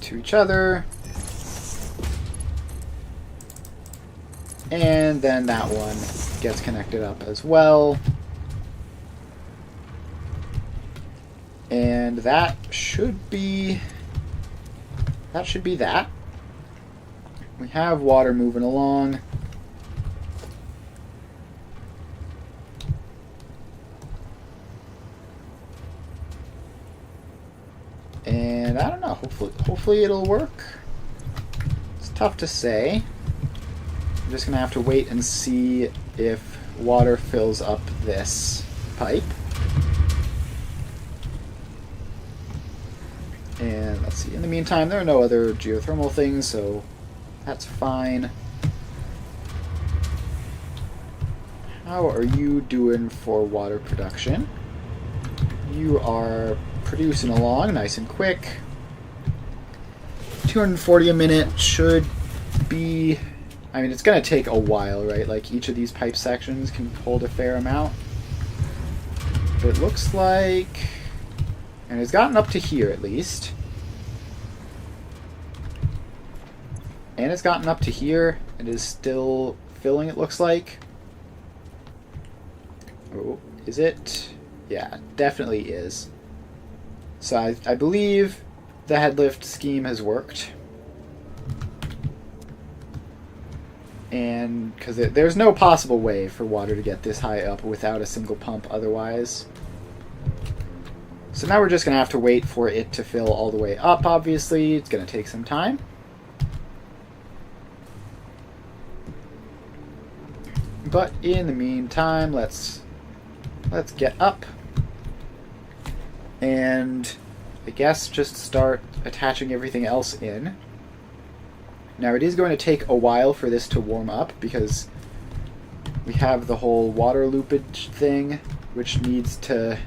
to each other. And then that one gets connected up as well. And that should be that. We have water moving along. And I don't know, hopefully it'll work. It's tough to say. I'm just going to have to wait and see if water fills up this pipe. And let's see, in the meantime, there are no other geothermal things, so that's fine. How are you doing for water production? You are producing along nice and quick. 240 a minute should be... I mean, it's going to take a while, right? Like, each of these pipe sections can hold a fair amount. But it looks like... And it's gotten up to here, at least. And it's gotten up to here. It is still filling, it looks like. Oh, is it? Yeah, it definitely is. So I believe the head lift scheme has worked. And because there's no possible way for water to get this high up without a single pump otherwise. So now we're just going to have to wait for it to fill all the way up, obviously. It's going to take some time. But in the meantime, let's get up. And I guess just start attaching everything else in. Now it is going to take a while for this to warm up because we have the whole water loopage thing, which is going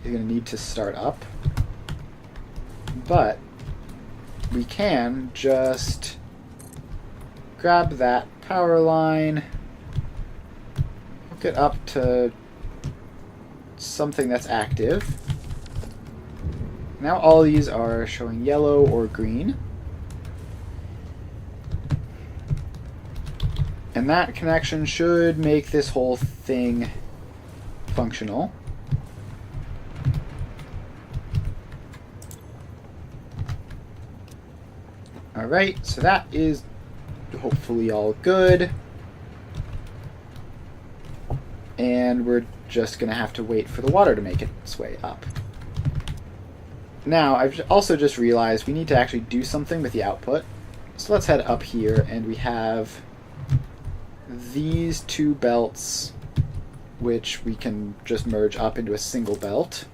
to need to start up. But we can just grab that power line, hook it up to something that's active. Now all these are showing yellow or green. And that connection should make this whole thing functional. Alright, so that is hopefully all good. And we're just going to have to wait for the water to make its way up. Now, I've also just realized we need to actually do something with the output. So let's head up here, and we have these two belts, which we can just merge up into a single belt.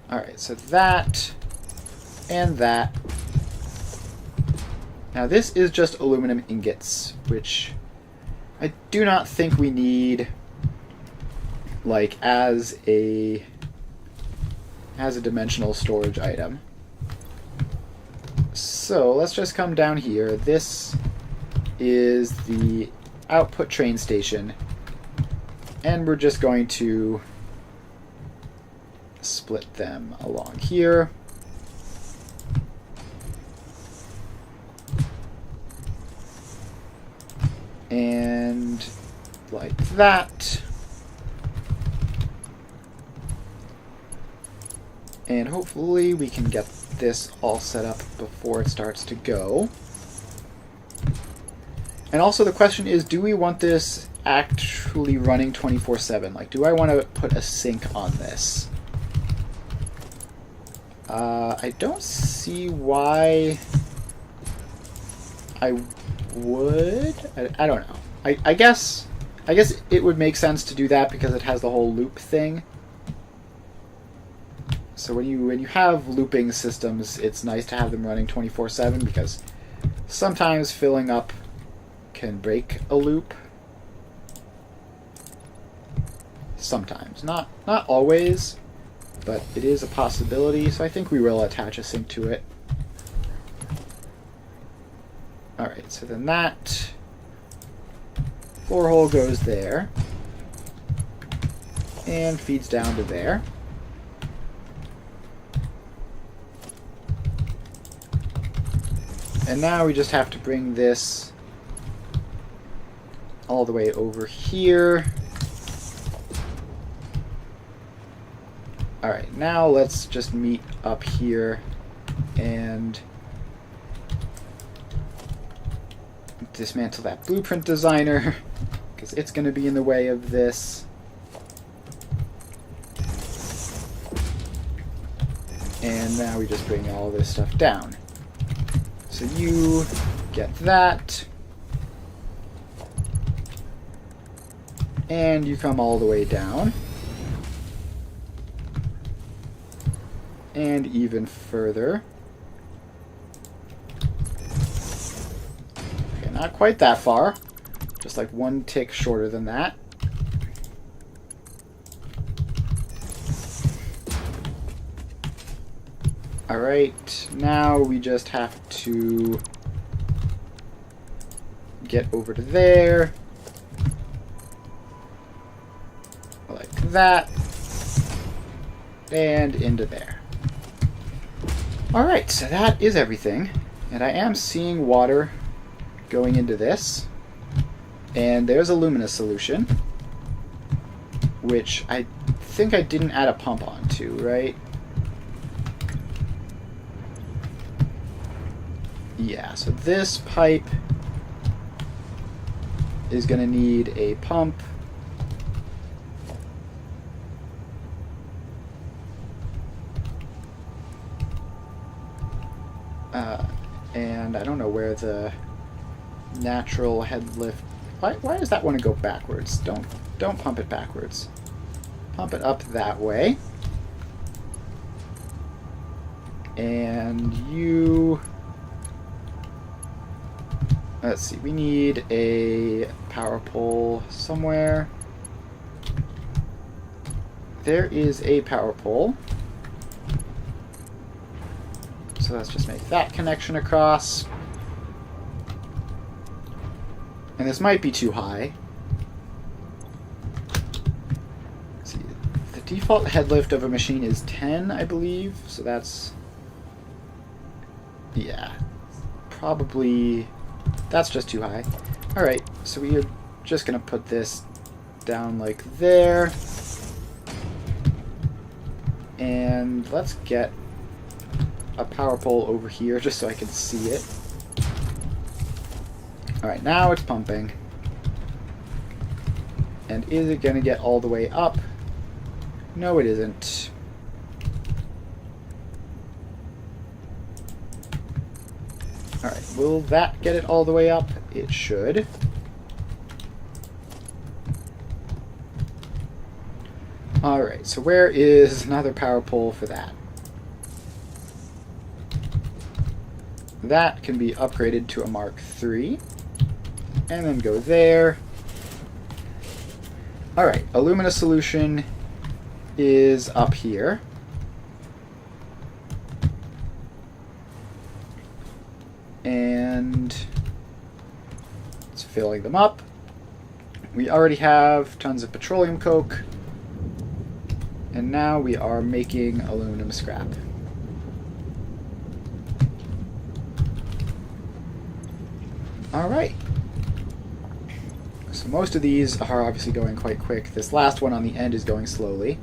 Alright, so that and that. Now this is just aluminum ingots, which I do not think we need like as a dimensional storage item. So let's just come down here. This is the output train station, and we're just going to split them along here. And like that. And hopefully we can get this all set up before it starts to go. And also the question is, do we want this actually running 24/7? Like, do I want to put a sink on this? I don't see why I would. I don't know. I guess it would make sense to do that because it has the whole loop thing. So when you have looping systems, it's nice to have them running 24/7 because sometimes filling up can break a loop. Sometimes, not always, but it is a possibility. So I think we will attach a sink to it. All right, so then that floor hole goes there and feeds down to there. And now we just have to bring this all the way over here. Alright, now let's just meet up here and dismantle that blueprint designer because it's going to be in the way of this. And now we just bring all this stuff down. So you get that, and you come all the way down, and even further. Okay, not quite that far, just like one tick shorter than that. Alright, now we just have to get over to there, like that, and into there. Alright, so that is everything, and I am seeing water going into this, and there's a luminous solution, which I think I didn't add a pump onto, right? Yeah, so this pipe is going to need a pump. And I don't know where the natural head lift... Why does that want to go backwards? Don't pump it backwards. Pump it up that way. And you... Let's see, we need a power pole somewhere. There is a power pole. So let's just make that connection across. And this might be too high. Let's see, the default head lift of a machine is 10, I believe. So that's... yeah, probably... that's just too high. Alright, so we are just going to put this down like there. And let's get a power pole over here just so I can see it. Alright, now it's pumping. And is it going to get all the way up? No, it isn't. Alright, will that get it all the way up? It should. Alright, so where is another power pole for that? That can be upgraded to a Mark III. And then go there. Alright, alumina solution is up here. And it's filling them up. We already have tons of petroleum coke. And now we are making aluminum scrap. Alright. So most of these are obviously going quite quick. This last one on the end is going slowly.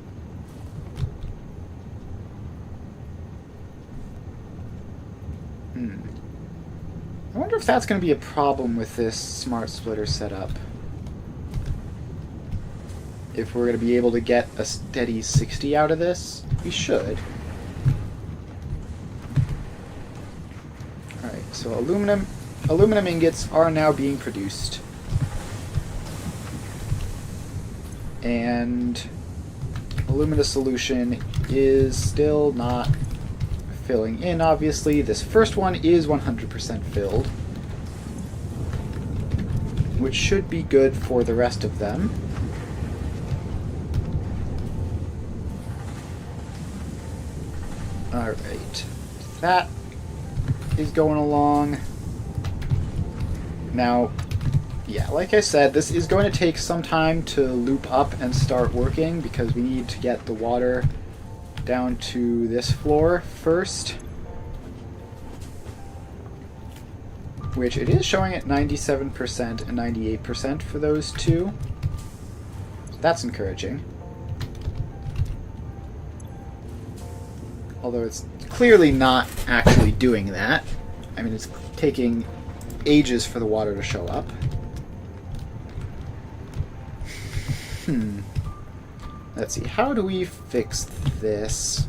I wonder if that's going to be a problem with this smart splitter setup. If we're going to be able to get a steady 60 out of this, we should. Alright, so aluminum ingots are now being produced. And alumina solution is still not filling in, obviously. This first one is 100% filled, which should be good for the rest of them. Alright, that is going along. Now, yeah, like I said, this is going to take some time to loop up and start working because we need to get the water down to this floor first, which it is showing at 97% and 98% for those two. So that's encouraging. Although it's clearly not actually doing that. I mean, it's taking ages for the water to show up. Let's see, how do we fix this?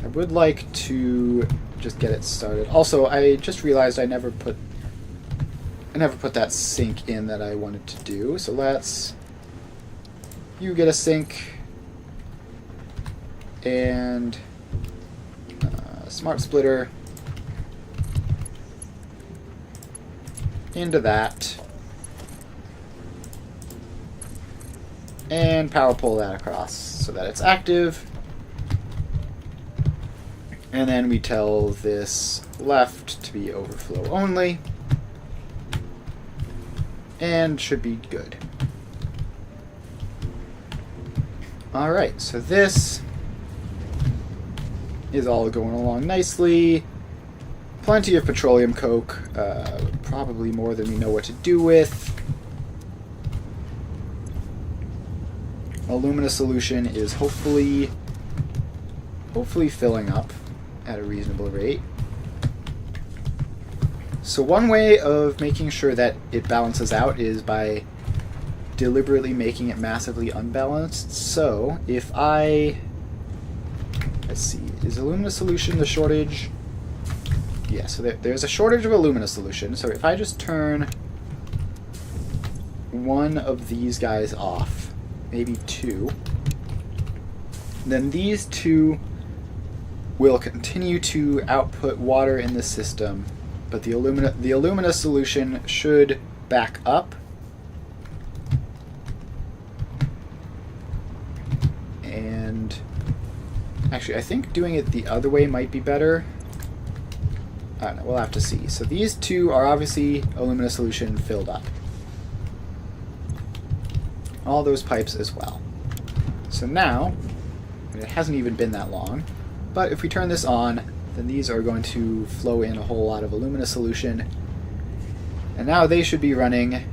I would like to just get it started. Also, I just realized I never put that sink in that I wanted to do. So let's... you get a sink and smart splitter into that. And power pull that across so that it's active. And then we tell this left to be overflow only. And should be good. Alright, so this is all going along nicely. Plenty of petroleum coke, probably more than we know what to do with. Alumina solution is hopefully filling up. at a reasonable rate. So one way of making sure that it balances out is by deliberately making it massively unbalanced. So if let's see, is alumina solution the shortage? Yeah, so there's a shortage of alumina solution. So if I just turn one of these guys off, maybe two, then these two will continue to output water in the system, but the alumina solution should back up. And actually, I think doing it the other way might be better. I don't know, we'll have to see. So these two are obviously alumina solution filled up. All those pipes as well. So now, it hasn't even been that long, but if we turn this on, then these are going to flow in a whole lot of alumina solution. And now they should be running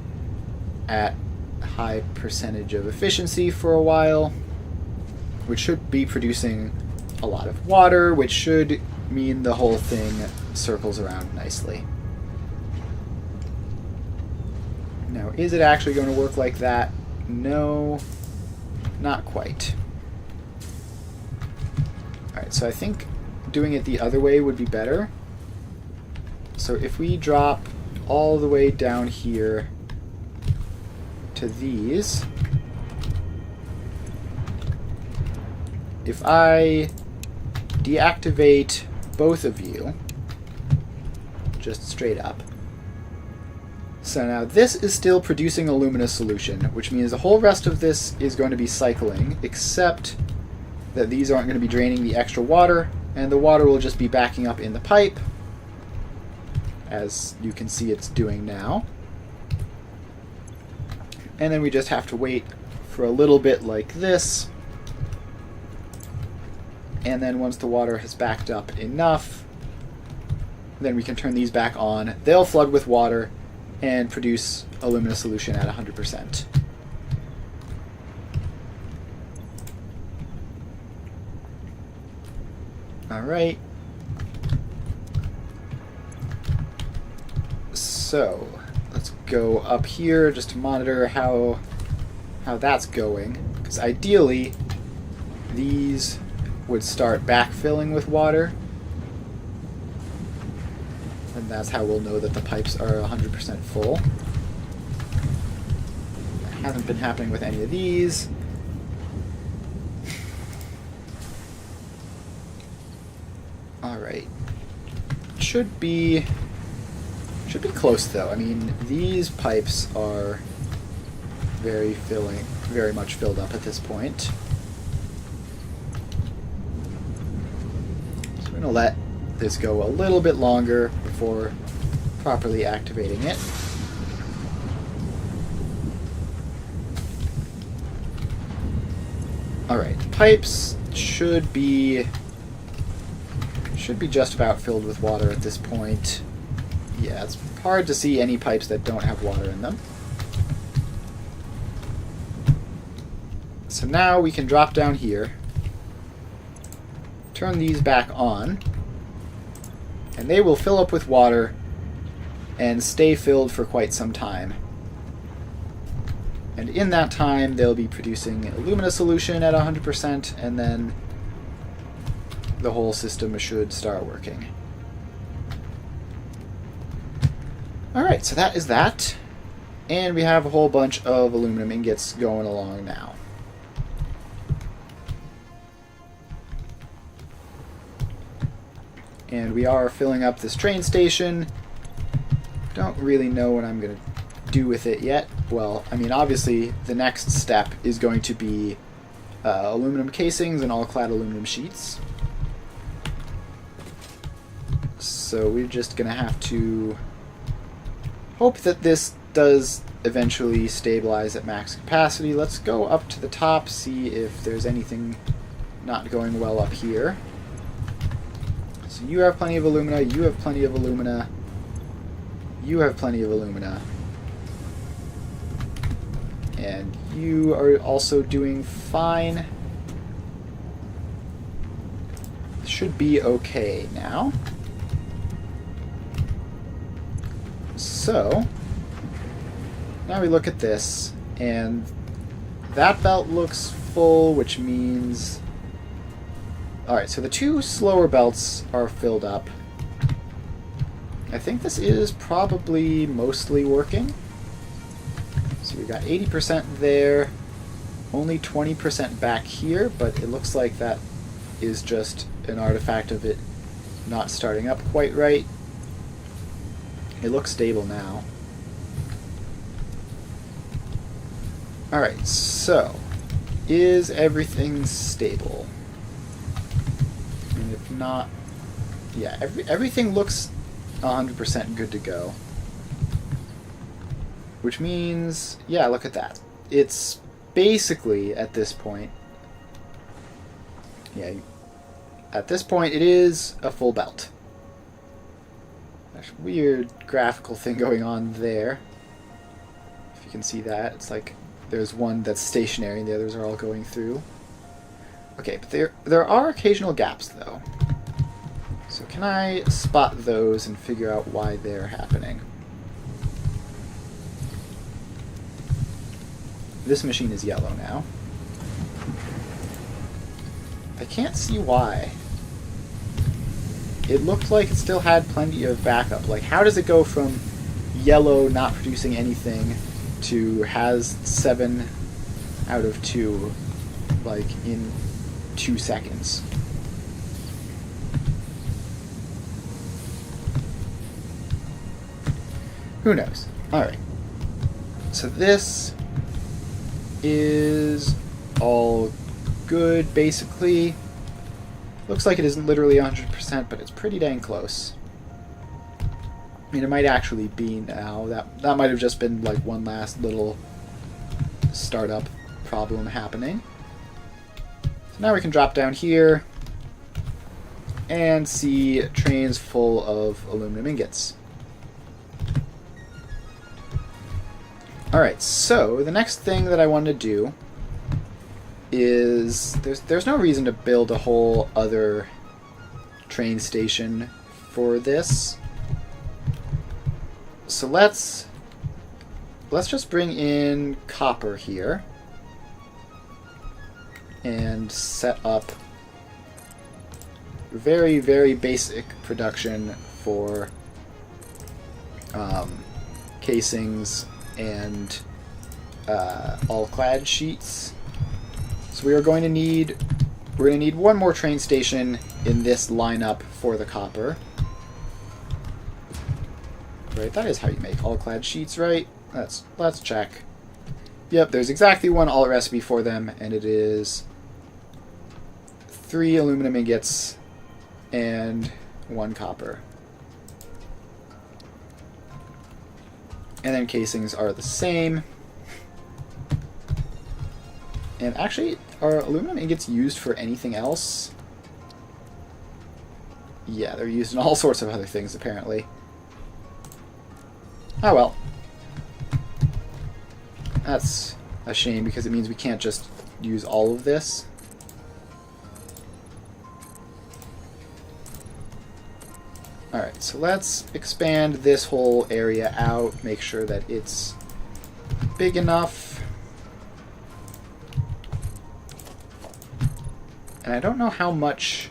at a high percentage of efficiency for a while, which should be producing a lot of water, which should mean the whole thing circles around nicely. Now, is it actually going to work like that? No, not quite. Alright, so I think doing it the other way would be better. So if we drop all the way down here to these, if I deactivate both of you, just straight up, so now this is still producing alumina solution, which means the whole rest of this is going to be cycling, except that these aren't going to be draining the extra water, and the water will just be backing up in the pipe, as you can see it's doing now. And then we just have to wait for a little bit like this, and then once the water has backed up enough, then we can turn these back on. They'll flood with water and produce alumina solution at 100%. Alright. So, let's go up here just to monitor how that's going. Because ideally, these would start backfilling with water. And that's how we'll know that the pipes are 100% full. That hasn't been happening with any of these. Alright. Should be close though. I mean, these pipes are very much filled up at this point. So we're going to let this go a little bit longer before properly activating it. Alright, pipes should be just about filled with water at this point. Yeah, it's hard to see any pipes that don't have water in them. So now we can drop down here, turn these back on, and they will fill up with water and stay filled for quite some time. And in that time, they'll be producing alumina solution at 100%, and then the whole system should start working. Alright, so that is that. And we have a whole bunch of aluminum ingots going along now. And we are filling up this train station. Don't really know what I'm going to do with it yet. Well, I mean, obviously, the next step is going to be aluminum casings and all-clad aluminum sheets. So we're just going to have to hope that this does eventually stabilize at max capacity. Let's go up to the top, see if there's anything not going well up here. So you have plenty of alumina, you have plenty of alumina, you have plenty of alumina. And you are also doing fine. should be okay now. So, now we look at this, and that belt looks full, which means... Alright, so the two slower belts are filled up. I think this is probably mostly working. So we got 80% there, only 20% back here, but it looks like that is just an artifact of it not starting up quite right. It looks stable now. Alright, so is everything stable? And if not, yeah, everything looks 100% good to go. Which means, yeah, look at that. It's basically, at this point, yeah, at this point it is a full belt. There's a weird graphical thing going on there. If you can see that, it's like there's one that's stationary and the others are all going through. Okay, but there are occasional gaps, though. So can I spot those and figure out why they're happening? This machine is yellow now. I can't see why. It looked like it still had plenty of backup. Like, how does it go from yellow not producing anything to has 7 out of 2, like, in 2 seconds? Who knows? Alright. So this is all good, basically. Looks like it isn't literally 100%, but it's pretty dang close. I mean, it might actually be now. That might have just been like one last little startup problem happening. So now we can drop down here and see trains full of aluminum ingots. Alright, so the next thing that I want to do is there's no reason to build a whole other train station for this. So let's just bring in copper here and set up very, very basic production for casings and all clad sheets. So we're going to need one more train station in this lineup for the copper. Right, that is how you make all clad sheets, right? Let's check. Yep, there's exactly one alt recipe for them, and it is 3 aluminum ingots and 1 copper. And then casings are the same. And actually, are aluminum ingots used for anything else? Yeah, they're used in all sorts of other things, apparently. Oh well. That's a shame, because it means we can't just use all of this. Alright, so let's expand this whole area out, make sure that it's big enough. And I don't know how much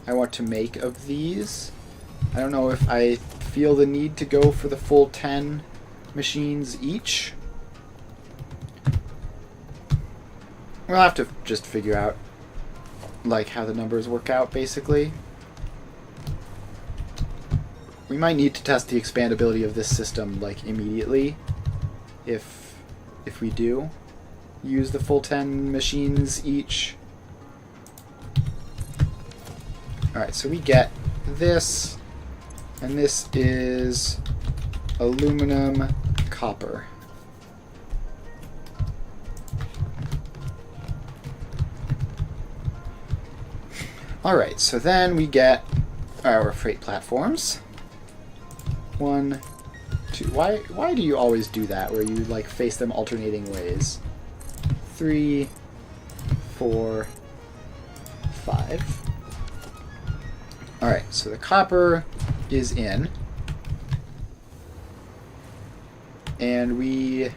I want to make of these. I don't know if I feel the need to go for the full 10 machines each. We'll have to just figure out, like, how the numbers work out, basically. We might need to test the expandability of this system, like, immediately, if we do use the full 10 machines each. Alright, so we get this, and this is aluminum copper. Alright, so then we get our freight platforms. 1, 2. Why do you always do that, where you like face them alternating ways? 3, 4, 5. Alright, so the copper is in. And we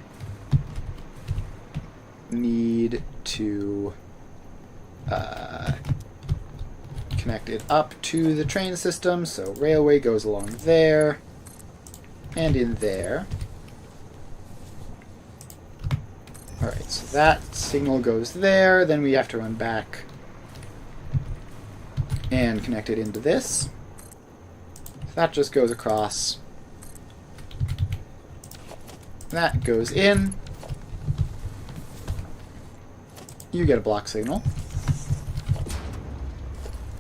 need to connect it up to the train system. So railway goes along there and in there. Alright, so that signal goes there. Then we have to run back and connect it into this. So that just goes across. That goes in. You get a block signal.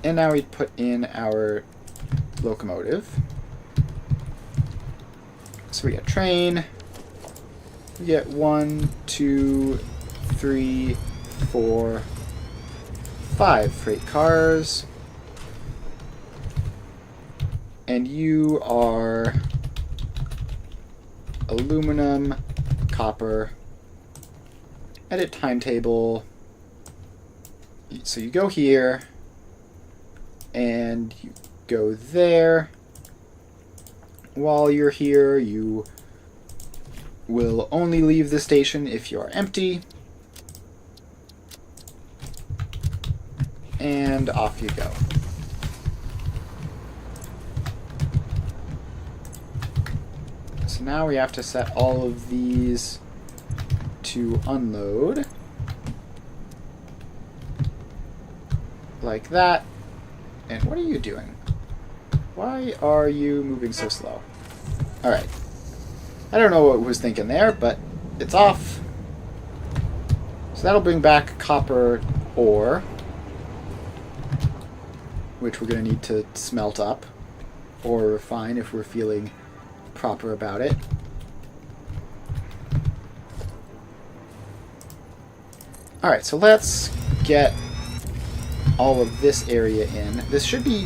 And now we put in our locomotive. So we get train. We get 1, 2, 3, 4, 5 freight cars. And you are aluminum, copper, edit timetable. So you go here, and you go there. While you're here, you will only leave the station if you are empty. And off you go. So now we have to set all of these to unload. Like that. And what are you doing? Why are you moving so slow? Alright. I don't know what was thinking there, but it's off. So that'll bring back copper ore, which we're going to need to smelt up or refine if we're feeling proper about it. Alright, so let's get all of this area in. This should be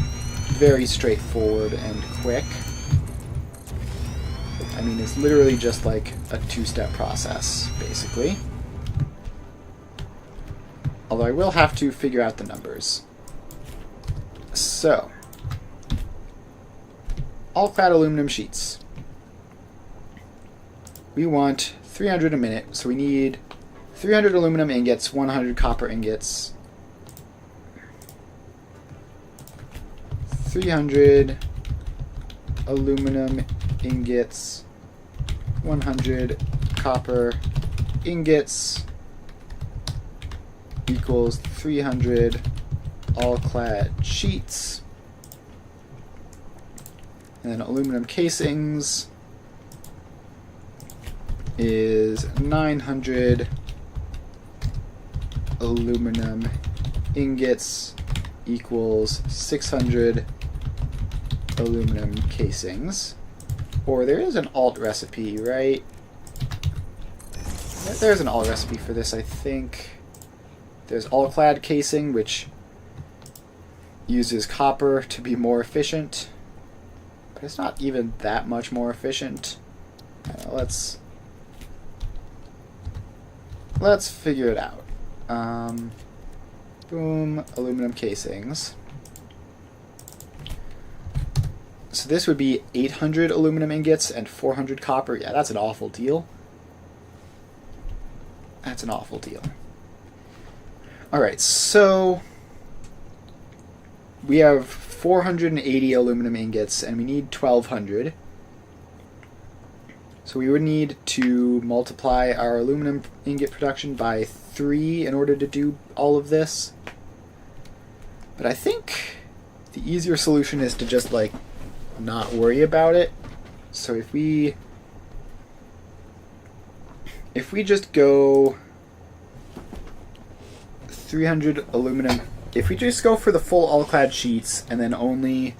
very straightforward and quick. I mean, it's literally just like a two-step process, basically. Although I will have to figure out the numbers. So, all-clad aluminum sheets. We want 300 a minute, so we need 300 aluminum ingots, 100 copper ingots, 300 aluminum ingots, 100 copper ingots equals 300 all-clad sheets. And then aluminum casings is 900 aluminum ingots equals 600 aluminum casings. Or there is an alt recipe, right? There's an alt recipe for this, I think. There's all-clad casing, which uses copper to be more efficient. But it's not even that much more efficient. Let's figure it out. Boom, aluminum casings. So this would be 800 aluminum ingots and 400 copper. Yeah, that's an awful deal. That's an awful deal. Alright, so we have 480 aluminum ingots and we need 1200. So we would need to multiply our aluminum ingot production by 3 in order to do all of this. But I think the easier solution is to just, like, not worry about it. So if we just go 300 aluminum, if we just go for the full all-clad sheets and then only,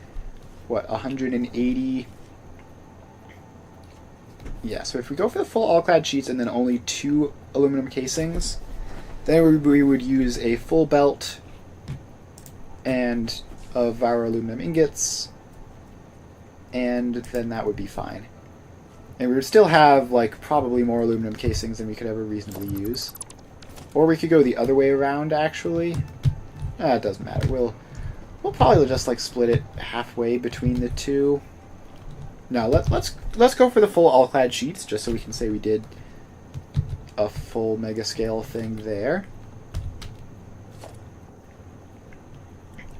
what, 180... Yeah, so if we go for the full all-clad sheets and then only 2 aluminum casings, then we would use a full belt and of our aluminum ingots, and then that would be fine. And we would still have, like, probably more aluminum casings than we could ever reasonably use. Or we could go the other way around, actually. It doesn't matter. We'll probably just like split it halfway between the two. No, let's go for the full all-clad sheets, just so we can say we did a full mega scale thing there.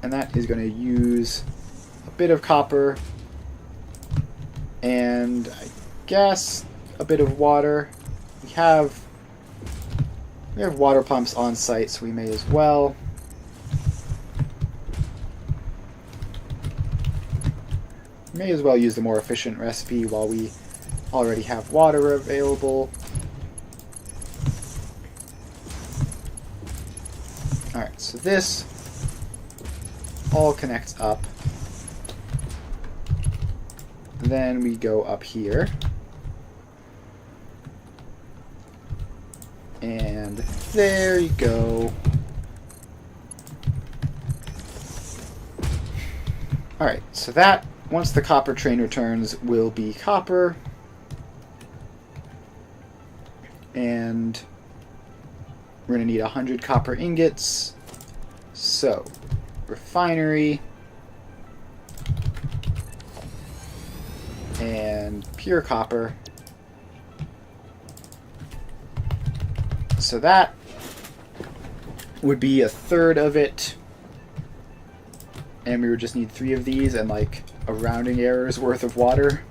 And that is going to use a bit of copper and I guess a bit of water. We have water pumps on site, so we may as well. May as well use the more efficient recipe while we already have water available. Alright, so this all connects up. Then we go up here. And there you go. Alright, so that, once the copper train returns, will be copper. And we're going to need 100 copper ingots. So, refinery. And pure copper. So that would be a third of it. And we would just need 3 of these and like a rounding error's worth of water.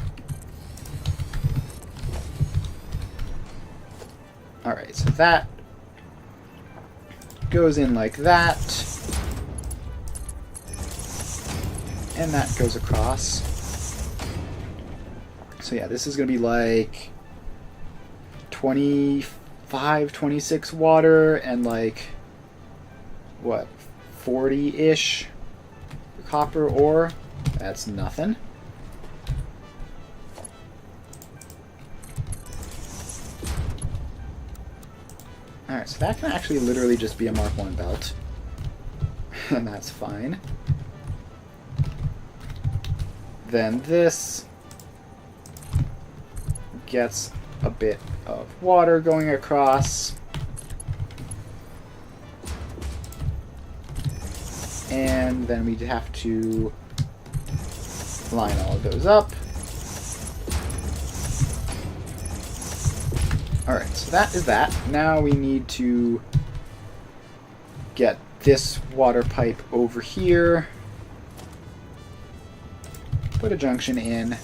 Alright, so that goes in like that. And that goes across. So yeah, this is going to be like 25, 26 water and like, what, 40-ish copper ore. That's nothing. Alright, so that can actually literally just be a Mark 1 belt. And that's fine. Then this gets a bit of water going across. And then we'd have to line all of those up. Alright, so that is that. Now we need to get this water pipe over here. Put a junction in.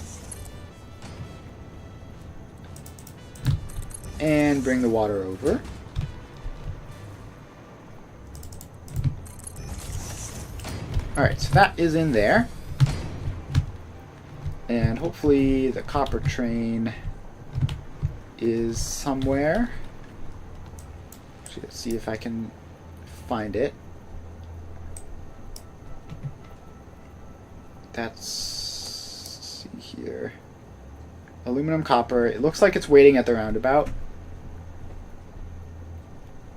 And bring the water over. Alright, so that is in there. And hopefully the copper train is somewhere. Actually, let's see if I can find it. Let's see here. Aluminum, copper. It looks like it's waiting at the roundabout.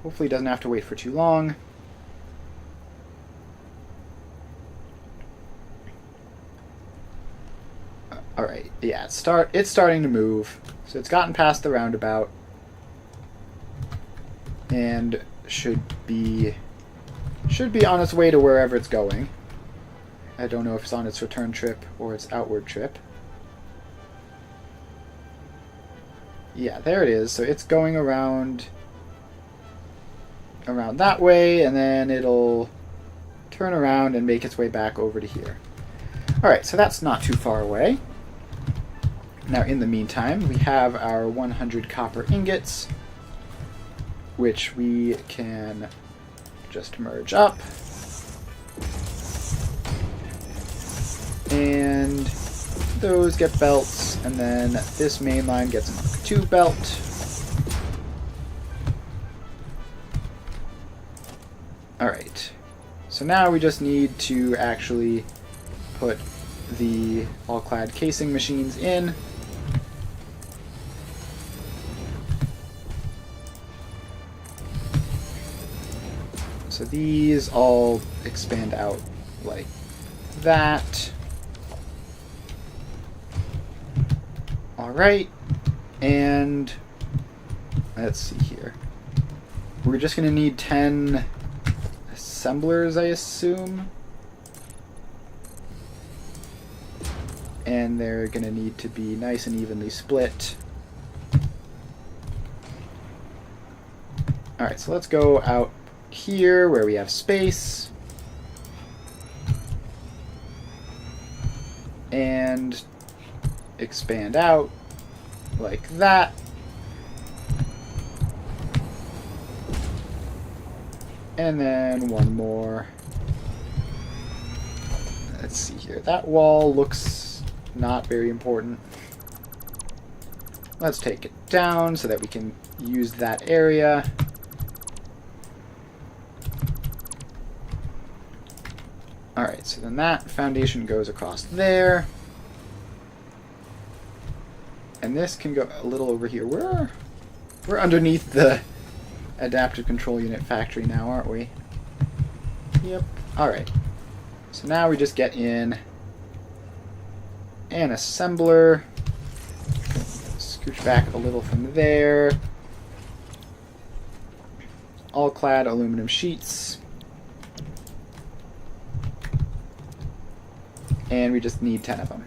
Hopefully it doesn't have to wait for too long. Alright, yeah, it's starting to move. So it's gotten past the roundabout. And should be on its way to wherever it's going. I don't know if it's on its return trip or its outward trip. Yeah, there it is. So it's going around that way, and then it'll turn around and make its way back over to here. Alright, so that's not too far away. Now, in the meantime, we have our 100 copper ingots, which we can just merge up. And those get belts, and then this main line gets a Mark 2 belt. Alright, so now we just need to actually put the all-clad casing machines in. So these all expand out like that. Alright, and let's see here. We're just going to need 10 assemblers, I assume. and they're going to need to be nice and evenly split. Alright, so let's go out here where we have space. And expand out like that. And then one more. Let's see here. That wall looks not very important. Let's take it down so that we can use that area. Alright, so then that foundation goes across there. And this can go a little over here. We're underneath the adaptive control unit factory now, aren't we? Yep. Alright. So now we just get in an assembler. Scooch back a little from there. All clad aluminum sheets. And we just need 10 of them.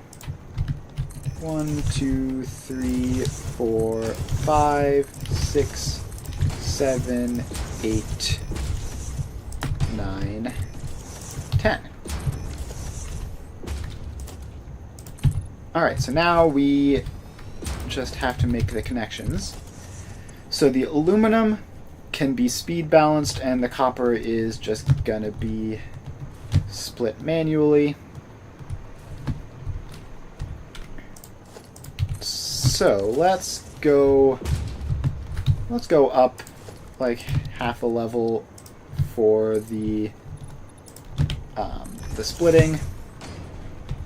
1, 2, 3, 4, 5, 6, 7, 8, 9, 10. Alright, so now we just have to make the connections. So the aluminum can be speed balanced and the copper is just gonna be split manually. So let's go up like half a level for the splitting. So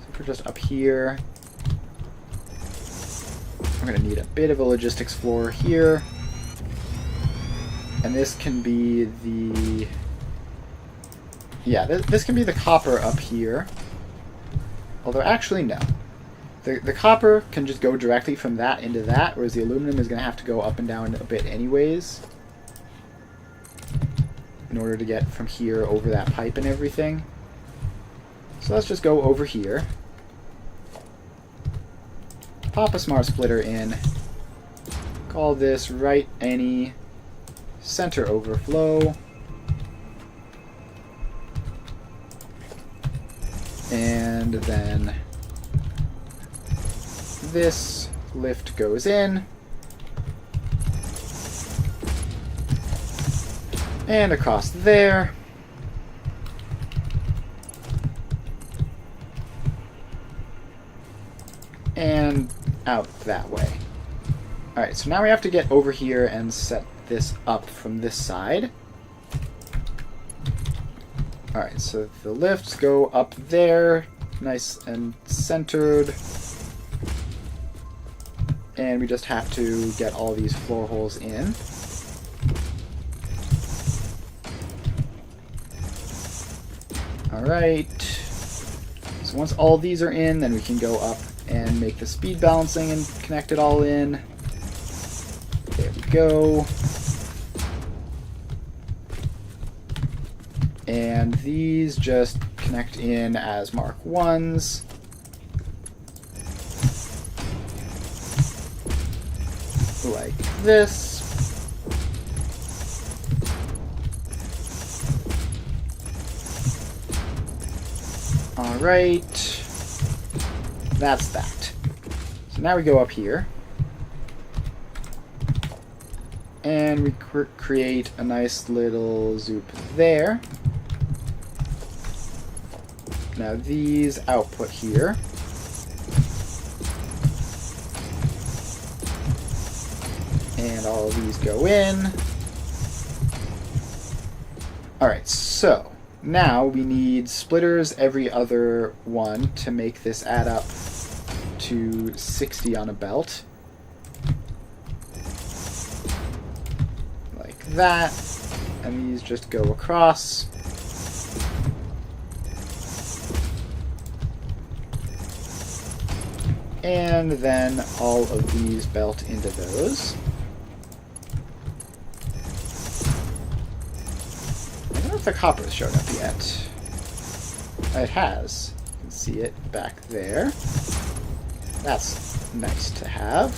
if we're just up here, we're going to need a bit of a logistics floor here, and this can be the this can be the copper up here. Although actually no. The copper can just go directly from that into that, whereas the aluminum is going to have to go up and down a bit anyways in order to get from here over that pipe and everything. So let's just go over here. Pop a smart splitter in. Call this right any center overflow. And then this lift goes in, and across there, and out that way. Alright, so now we have to get over here and set this up from this side. Alright, so the lifts go up there, nice and centered. And we just have to get all these floor holes in. Alright. So once all these are in, then we can go up and make the speed balancing and connect it all in. There we go. And these just connect in as Mark 1s. Like this. Alright. That's that. So now we go up here. And we create a nice little zoop there. Now these output here. And all of these go in. Alright, so now we need splitters every other one to make this add up to 60 on a belt. Like that. And these just go across. And then all of these belt into those. I don't know if the copper has showed up yet. It has. You can see it back there. That's nice to have.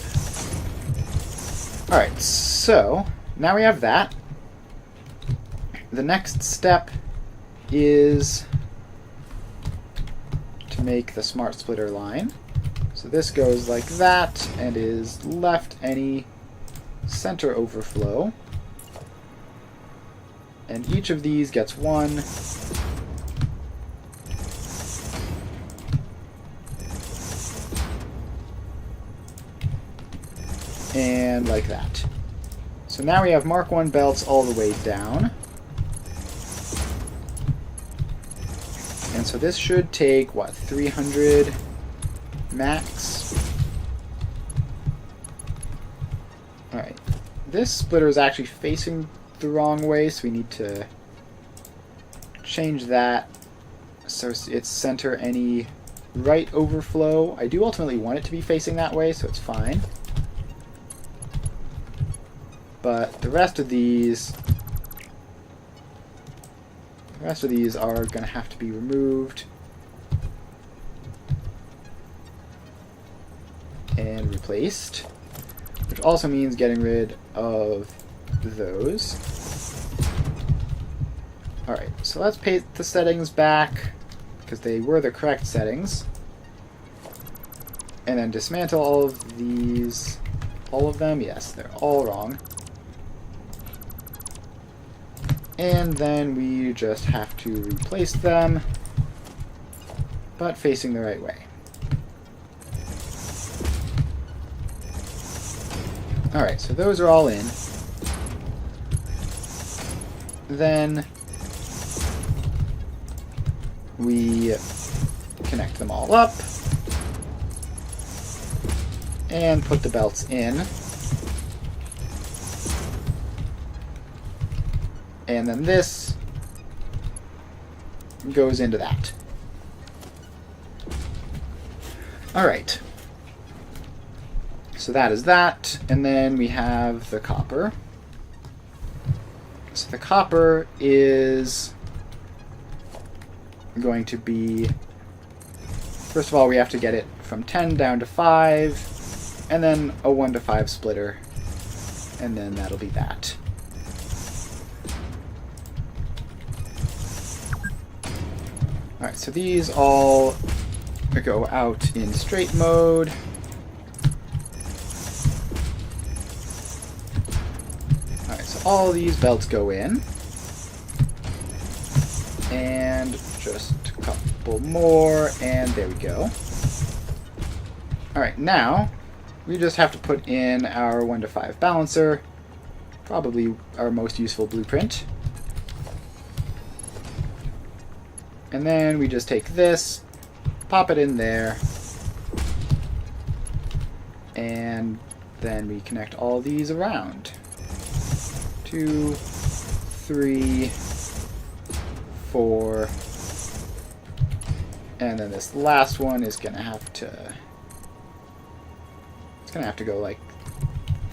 Alright, so now we have that. The next step is to make the smart splitter line. So this goes like that and is left any center overflow. And each of these gets one. And like that. So now we have Mark 1 belts all the way down. And so this should take, what, 300 max? Alright. This splitter is actually facing the wrong way, so we need to change that so it's center any right overflow. I do ultimately want it to be facing that way, so it's fine. But the rest of these are going to have to be removed and replaced, which also means getting rid of those. Alright, so let's paste the settings back, because they were the correct settings. And then dismantle all of these. All of them? Yes, they're all wrong. And then we just have to replace them, but facing the right way. Alright, so those are all in. Then we connect them all up and put the belts in. And then this goes into that. Alright. So that is that. And then we have the copper. So the copper is going to be... First of all, we have to get it from 10 down to 5. And then a 1 to 5 splitter. And then that'll be that. Alright, so these all go out in straight mode. Alright, so all these belts go in. And just a couple more, and there we go. Alright, now we just have to put in our 1 to 5 balancer, probably our most useful blueprint. And then we just take this, pop it in there, and then we connect all these around. 2, 3, 4, and then this last one is gonna have to, it's gonna have to go like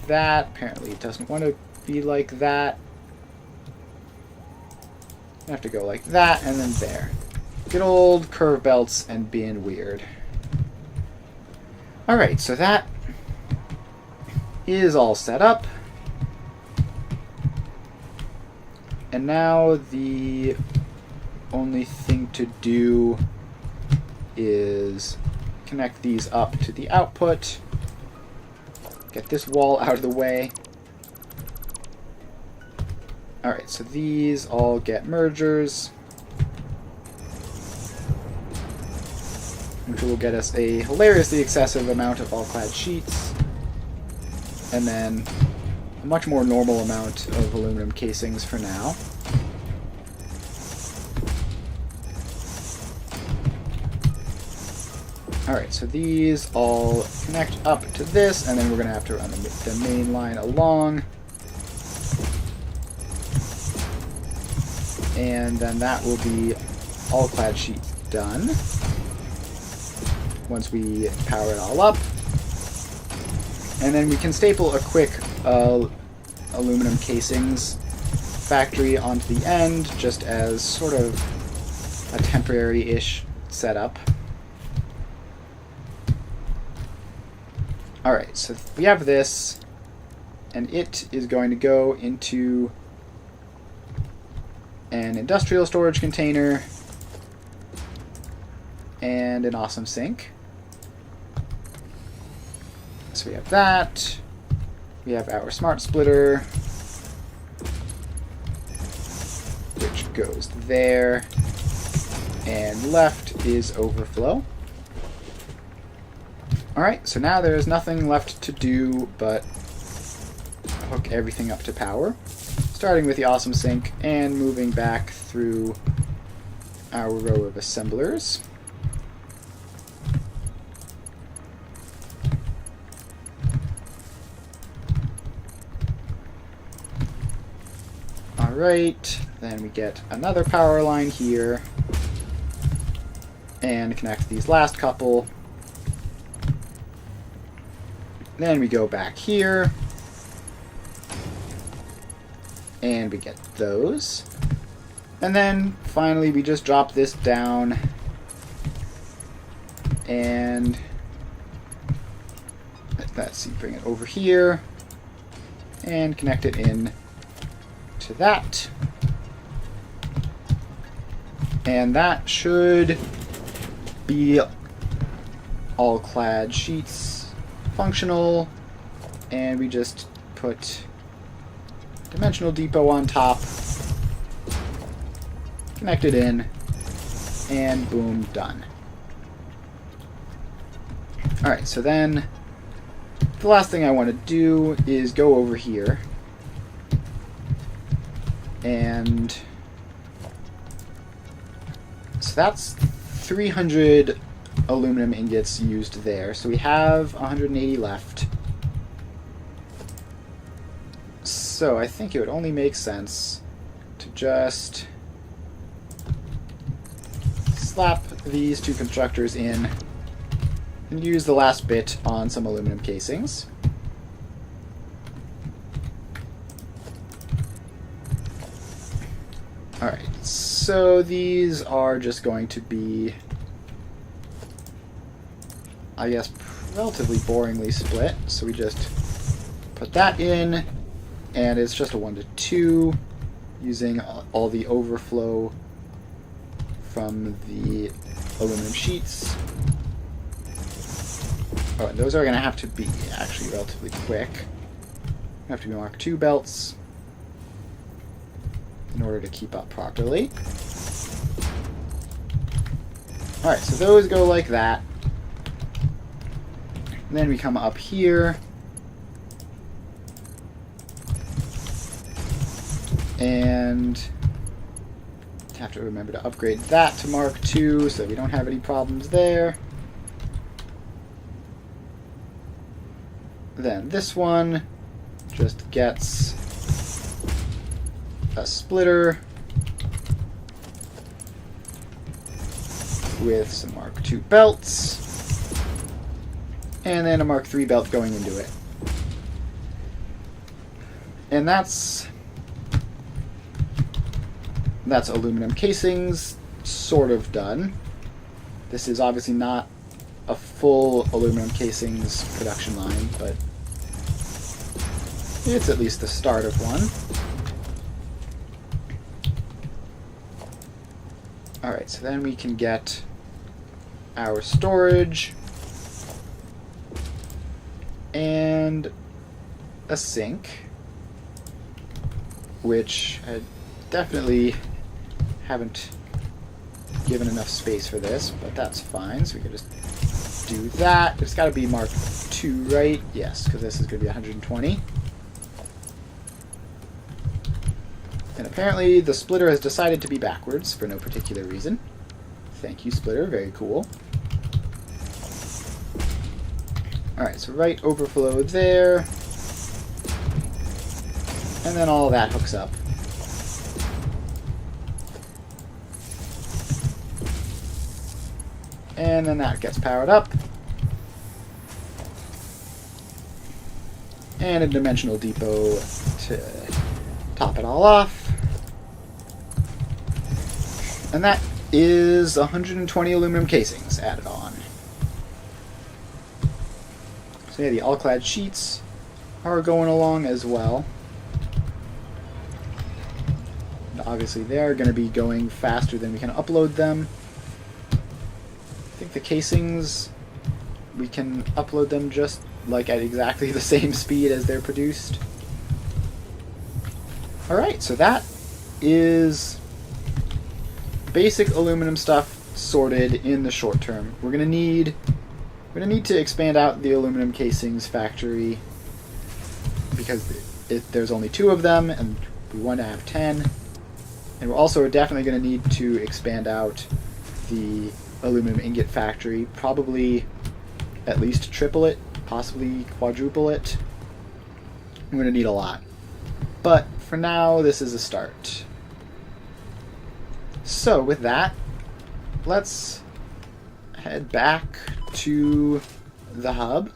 that. Apparently it doesn't want to be like that. I have to go like that, and then there. Good old curve belts and being weird. Alright, so that is all set up. And now the only thing to do is connect these up to the output. Get this wall out of the way. Alright, so these all get mergers, which will get us a hilariously excessive amount of all-clad sheets, and then a much more normal amount of aluminum casings for now. Alright, so these all connect up to this, and then we're going to have to run the main line along. And then that will be all clad sheets done once we power it all up. And then we can staple a quick aluminum casings factory onto the end, just as sort of a temporary-ish setup. Alright, so we have this, and it is going to go into an industrial storage container and an awesome sink. So we have that. We have our smart splitter, which goes there, and left is overflow. Alright, so now there's nothing left to do but hook everything up to power, starting with the awesome sink and moving back through our row of assemblers. Alright, then we get another power line here and connect these last couple. Then we go back here and we get those. And then finally we just drop this down and let's see, bring it over here and connect it in to that. And that should be all clad sheets functional, and we just put dimensional depot on top, connect it in, and boom, done. Alright, so then the last thing I want to do is go over here and so that's 300 aluminum ingots used there. So we have 180 left. So I think it would only make sense to just slap these two constructors in and use the last bit on some aluminum casings. Alright, so these are just going to be, I guess, relatively boringly split. So we just put that in, and it's just a 1 to 2, using all the overflow from the aluminum sheets. Oh, and those are going to have to be actually relatively quick. Have to be Mark II belts in order to keep up properly. Alright, so those go like that. And then we come up here and have to remember to upgrade that to Mark II so we don't have any problems there. Then this one just gets a splitter with some Mark II belts, and then a Mark III belt going into it. And that's aluminum casings sort of done. This is obviously not a full aluminum casings production line, but it's at least the start of one. Alright, so then we can get our storage and a sink, which I definitely haven't given enough space for this, but that's fine, so we can just do that. It's got to be Mark II, right? Yes, because this is going to be 120. And apparently the splitter has decided to be backwards for no particular reason. Thank you, splitter. Very cool. Alright, so right overflow there. And then all that hooks up. And then that gets powered up. And a dimensional depot to top it all off. And that is 120 aluminum casings added on. So yeah, the all-clad sheets are going along as well. And obviously they're going to be going faster than we can upload them. I think the casings, we can upload them just like at exactly the same speed as they're produced. Alright, so that is basic aluminum stuff sorted in the short term. We're gonna need to expand out the aluminum casings factory because there's only 2 of them and we want to have 10. And we're also definitely going to need to expand out the aluminum ingot factory, probably at least triple it, possibly quadruple it. We're going to need a lot. But for now, this is a start. So with that, let's head back to the hub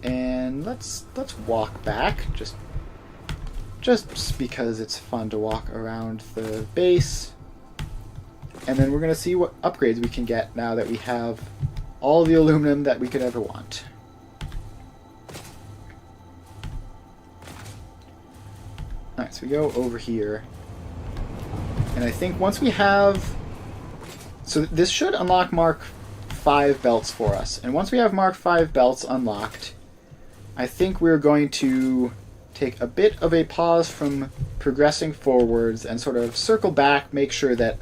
and let's walk back just because it's fun to walk around the base. And then we're going to see what upgrades we can get now that we have all the aluminum that we could ever want. Alright, so we go over here. And I think once we have... So this should unlock Mark 5 belts for us. And once we have Mark 5 belts unlocked, I think we're going to take a bit of a pause from progressing forwards and sort of circle back, make sure that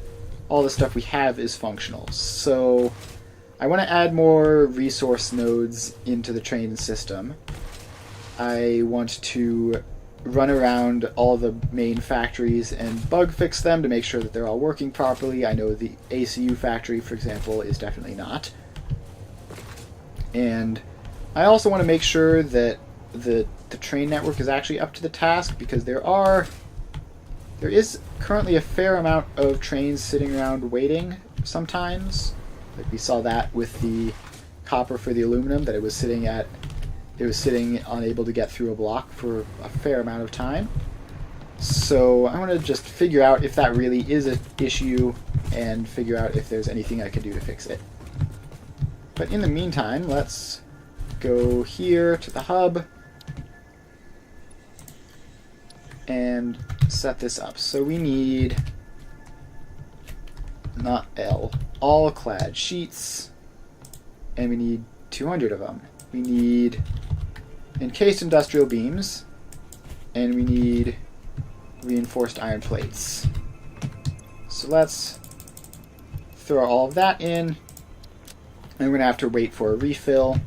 all the stuff we have is functional. So I want to add more resource nodes into the train system. I want to run around all the main factories and bug fix them to make sure that they're all working properly. I know the ACU factory, for example, is definitely not. And I also want to make sure that the train network is actually up to the task, because there is currently a fair amount of trains sitting around waiting sometimes. Like we saw that with the copper for the aluminum, that it was sitting unable to get through a block for a fair amount of time. So I want to just figure out if that really is an issue and figure out if there's anything I can do to fix it. But in the meantime, let's go here to the hub and set this up. So we need, not L, all clad sheets, and we need 200 of them. We need encased industrial beams, and we need reinforced iron plates. So let's throw all of that in, and we're going to have to wait for a refill,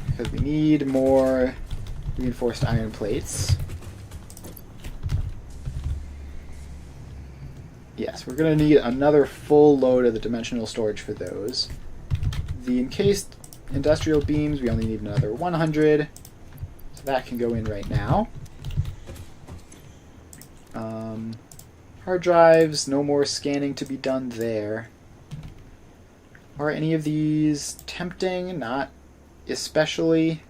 because we need more reinforced iron plates. Yes, we're going to need another full load of the dimensional storage for those. The encased industrial beams, we only need another 100, so that can go in right now. Hard drives, no more scanning to be done there. Are any of these tempting? Not especially.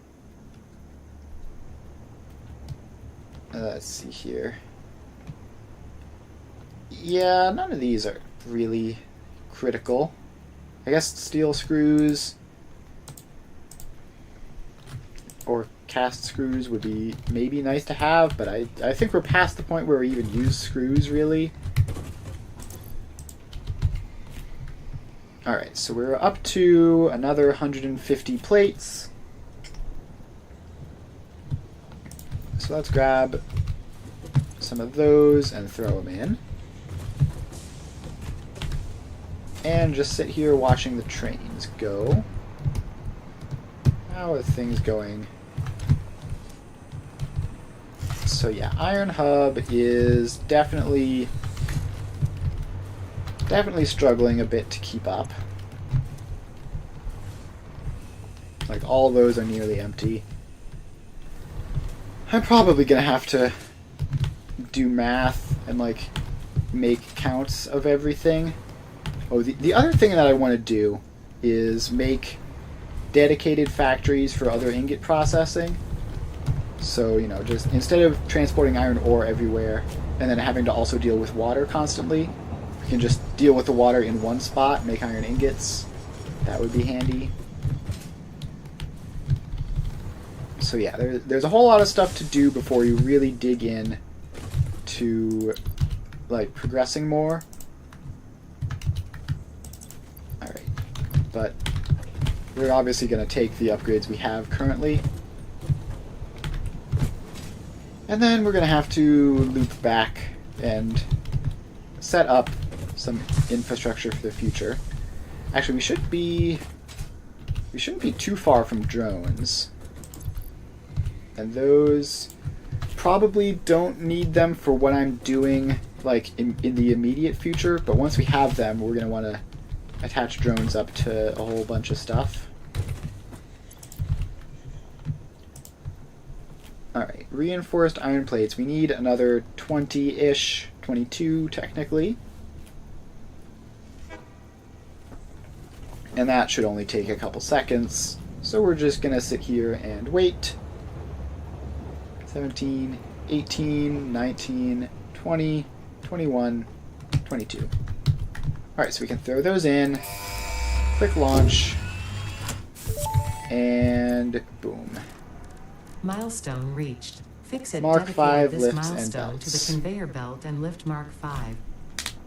Let's see here. Yeah, none of these are really critical. I guess steel screws or cast screws would be maybe nice to have, but I think we're past the point where we even use screws, really. Alright, so we're up to another 150 plates. So let's grab some of those and throw them in. And just sit here watching the trains go. How are things going? So yeah, Iron Hub is definitely struggling a bit to keep up. Like, all those are nearly empty. I'm probably gonna have to do math and like make counts of everything. Oh, the other thing that I want to do is make dedicated factories for other ingot processing. So, you know, just instead of transporting iron ore everywhere and then having to also deal with water constantly, we can just deal with the water in one spot, make iron ingots, That would be handy. So yeah, there's a whole lot of stuff to do before you really dig in to like progressing more. Alright, but we're obviously going to take the upgrades we have currently. And then we're going to have to loop back and set up some infrastructure for the future. Actually, we shouldn't be too far from drones. And those probably don't need them for what I'm doing like in the immediate future, but once we have them, we're going to want to attach drones up to a whole bunch of stuff. Alright, reinforced iron plates. We need another 20-ish, 22 technically. And that should only take a couple seconds. So we're just going to sit here and wait. 17, 18, 19, 20, 21, 22. Alright, so we can throw those in. Quick launch. And boom. Milestone reached. Fix it. Mark 5 this lifts milestone and to belts. the conveyor belt and lift Mark 5.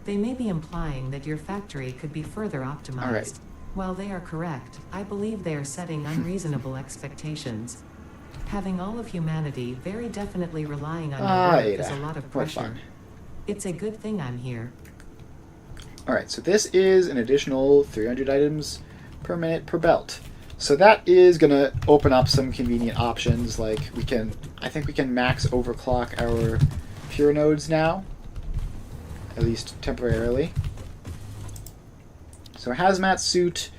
They may be implying that your factory could be further optimized. All right. While they are correct, I believe they are setting unreasonable expectations. Having all of humanity very definitely relying on your work is a lot of pressure. It's a good thing I'm here. Alright, so this is an additional 300 items per minute per belt. So that is going to open up some convenient options, like I think we can max overclock our pure nodes now, at least temporarily. So a hazmat suit,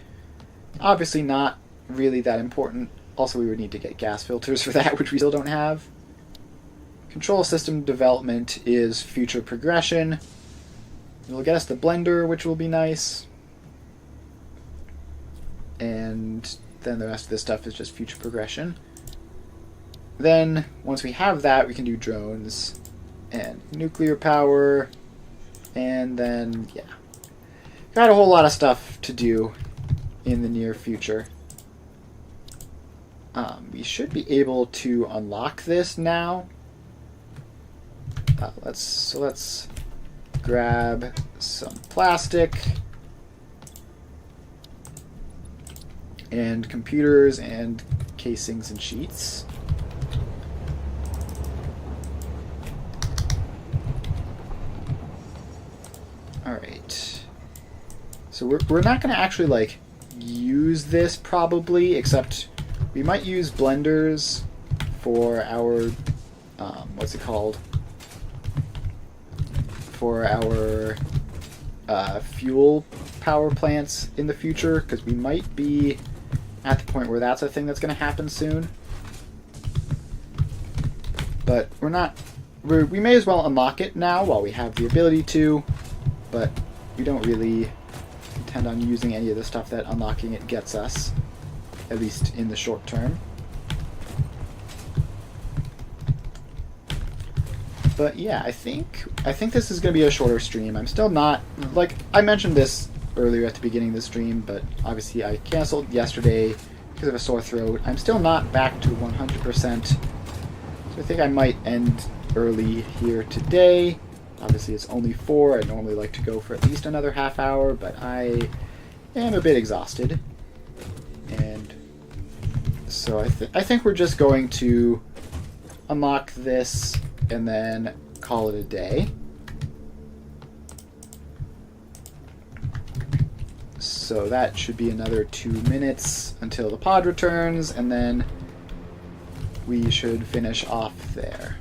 obviously not really that important. Also, we would need to get gas filters for that, which we still don't have. Control system development is future progression. It'll get us the blender, which will be nice. And then the rest of this stuff is just future progression. Then, once we have that, we can do drones and nuclear power. And then, yeah. Got a whole lot of stuff to do in the near future. We should be able to unlock this now. Let's grab some plastic and computers and casings and sheets. All right. So we're not going to actually like use this probably, except we might use blenders for our what's it called? For our fuel power plants in the future, because we might be at the point where that's a thing that's going to happen soon. But we may as well unlock it now while we have the ability to, but we don't really intend on using any of the stuff that unlocking it gets us, at least in the short term. But yeah, I think this is going to be a shorter stream. I'm still not, like, I mentioned this earlier at the beginning of the stream, but obviously I canceled yesterday because of a sore throat. I'm still not back to 100%, so I think I might end early here today. Obviously it's only 4. I normally like to go for at least another half hour, but I am a bit exhausted. And so I think we're just going to unlock this and then call it a day. So that should be another 2 minutes until the pod returns, and then we should finish off there.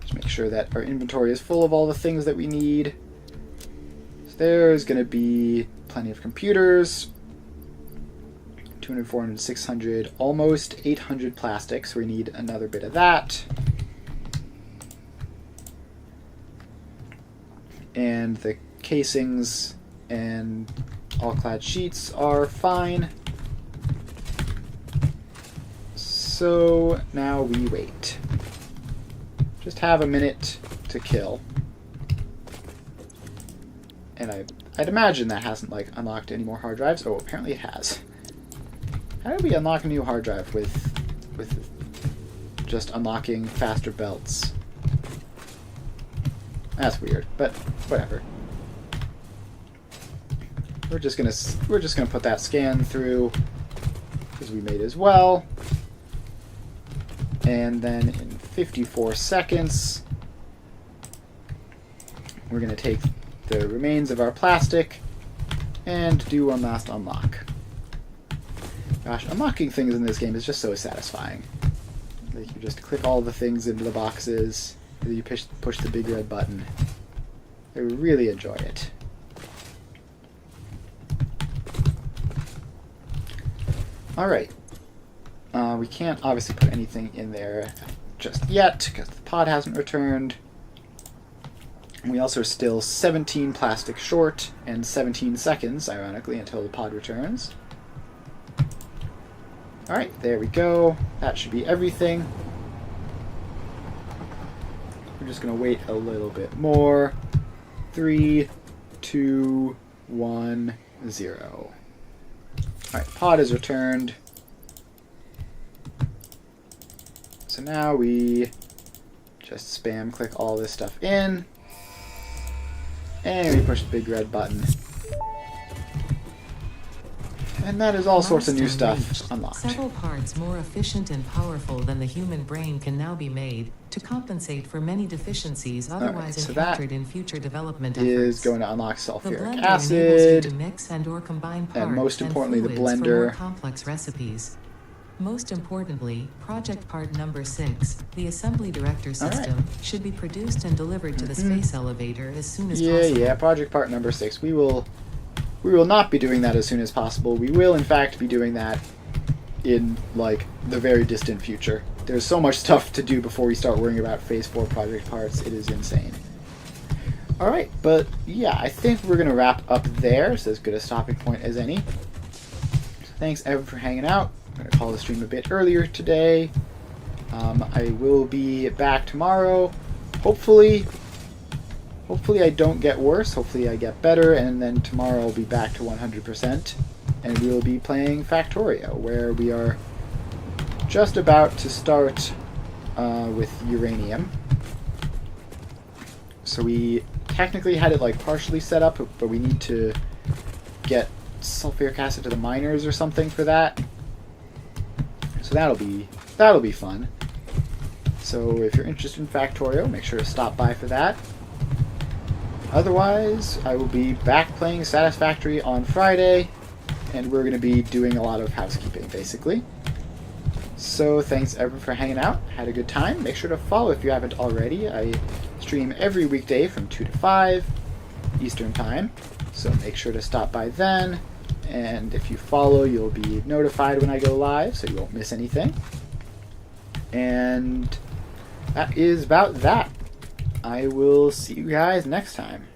Just make sure that our inventory is full of all the things that we need. So there's going to be plenty of computers. 200, 400, 600, almost 800 plastics. We need another bit of that. And the casings and all-clad sheets are fine. So now we wait. Just have a minute to kill. And I'd imagine that hasn't like unlocked any more hard drives. Oh, apparently it has. How did we unlock a new hard drive with just unlocking faster belts? That's weird, but whatever. We're just gonna put that scan through because we made as well. And then in 54 seconds, we're going to take the remains of our plastic and do one last unlock. Gosh, unlocking things in this game is just so satisfying. Like, you just click all the things into the boxes, and then you push the big red button. I really enjoy it. Alright. We can't obviously put anything in there just yet because the pod hasn't returned. We also are still 17 plastic short and 17 seconds, ironically, until the pod returns. Alright, there we go. That should be everything. We're just going to wait a little bit more. 3, 2, 1, 0. Alright, pod is returned. So now we just spam click all this stuff in. And we push the big red button. And that is all sorts of new stuff unlocked. Several parts more efficient and powerful than the human brain can now be made to compensate for many deficiencies otherwise encountered in future development efforts. Is going to unlock sulfuric the acid. Enables you to mix and or combine parts and most importantly, the fluids for blender. more complex recipes. Most importantly, project part number 6, the assembly director system, should be produced and delivered to the space elevator as soon as possible. Yeah, project part number 6. We will not be doing that as soon as possible. We will, in fact, be doing that in, like, the very distant future. There's so much stuff to do before we start worrying about Phase 4 project parts. It is insane. Alright, but yeah, I think we're going to wrap up there. It's as good a stopping point as any. Thanks, everyone, for hanging out. I'm going to call the stream a bit earlier today. I will be back tomorrow. Hopefully I don't get worse. Hopefully I get better, and then tomorrow I'll be back to 100%. And we will be playing Factorio, where we are just about to start with uranium. So we technically had it like partially set up, but we need to get sulfuric acid to the miners or something for that. So that'll be fun. So if you're interested in Factorio, make sure to stop by for that. Otherwise, I will be back playing Satisfactory on Friday, and we're going to be doing a lot of housekeeping, basically. So thanks everyone for hanging out. Had a good time. Make sure to follow if you haven't already. I stream every weekday from 2 to 5 Eastern Time, so make sure to stop by then. And if you follow, you'll be notified when I go live, so you won't miss anything. And that is about that. I will see you guys next time.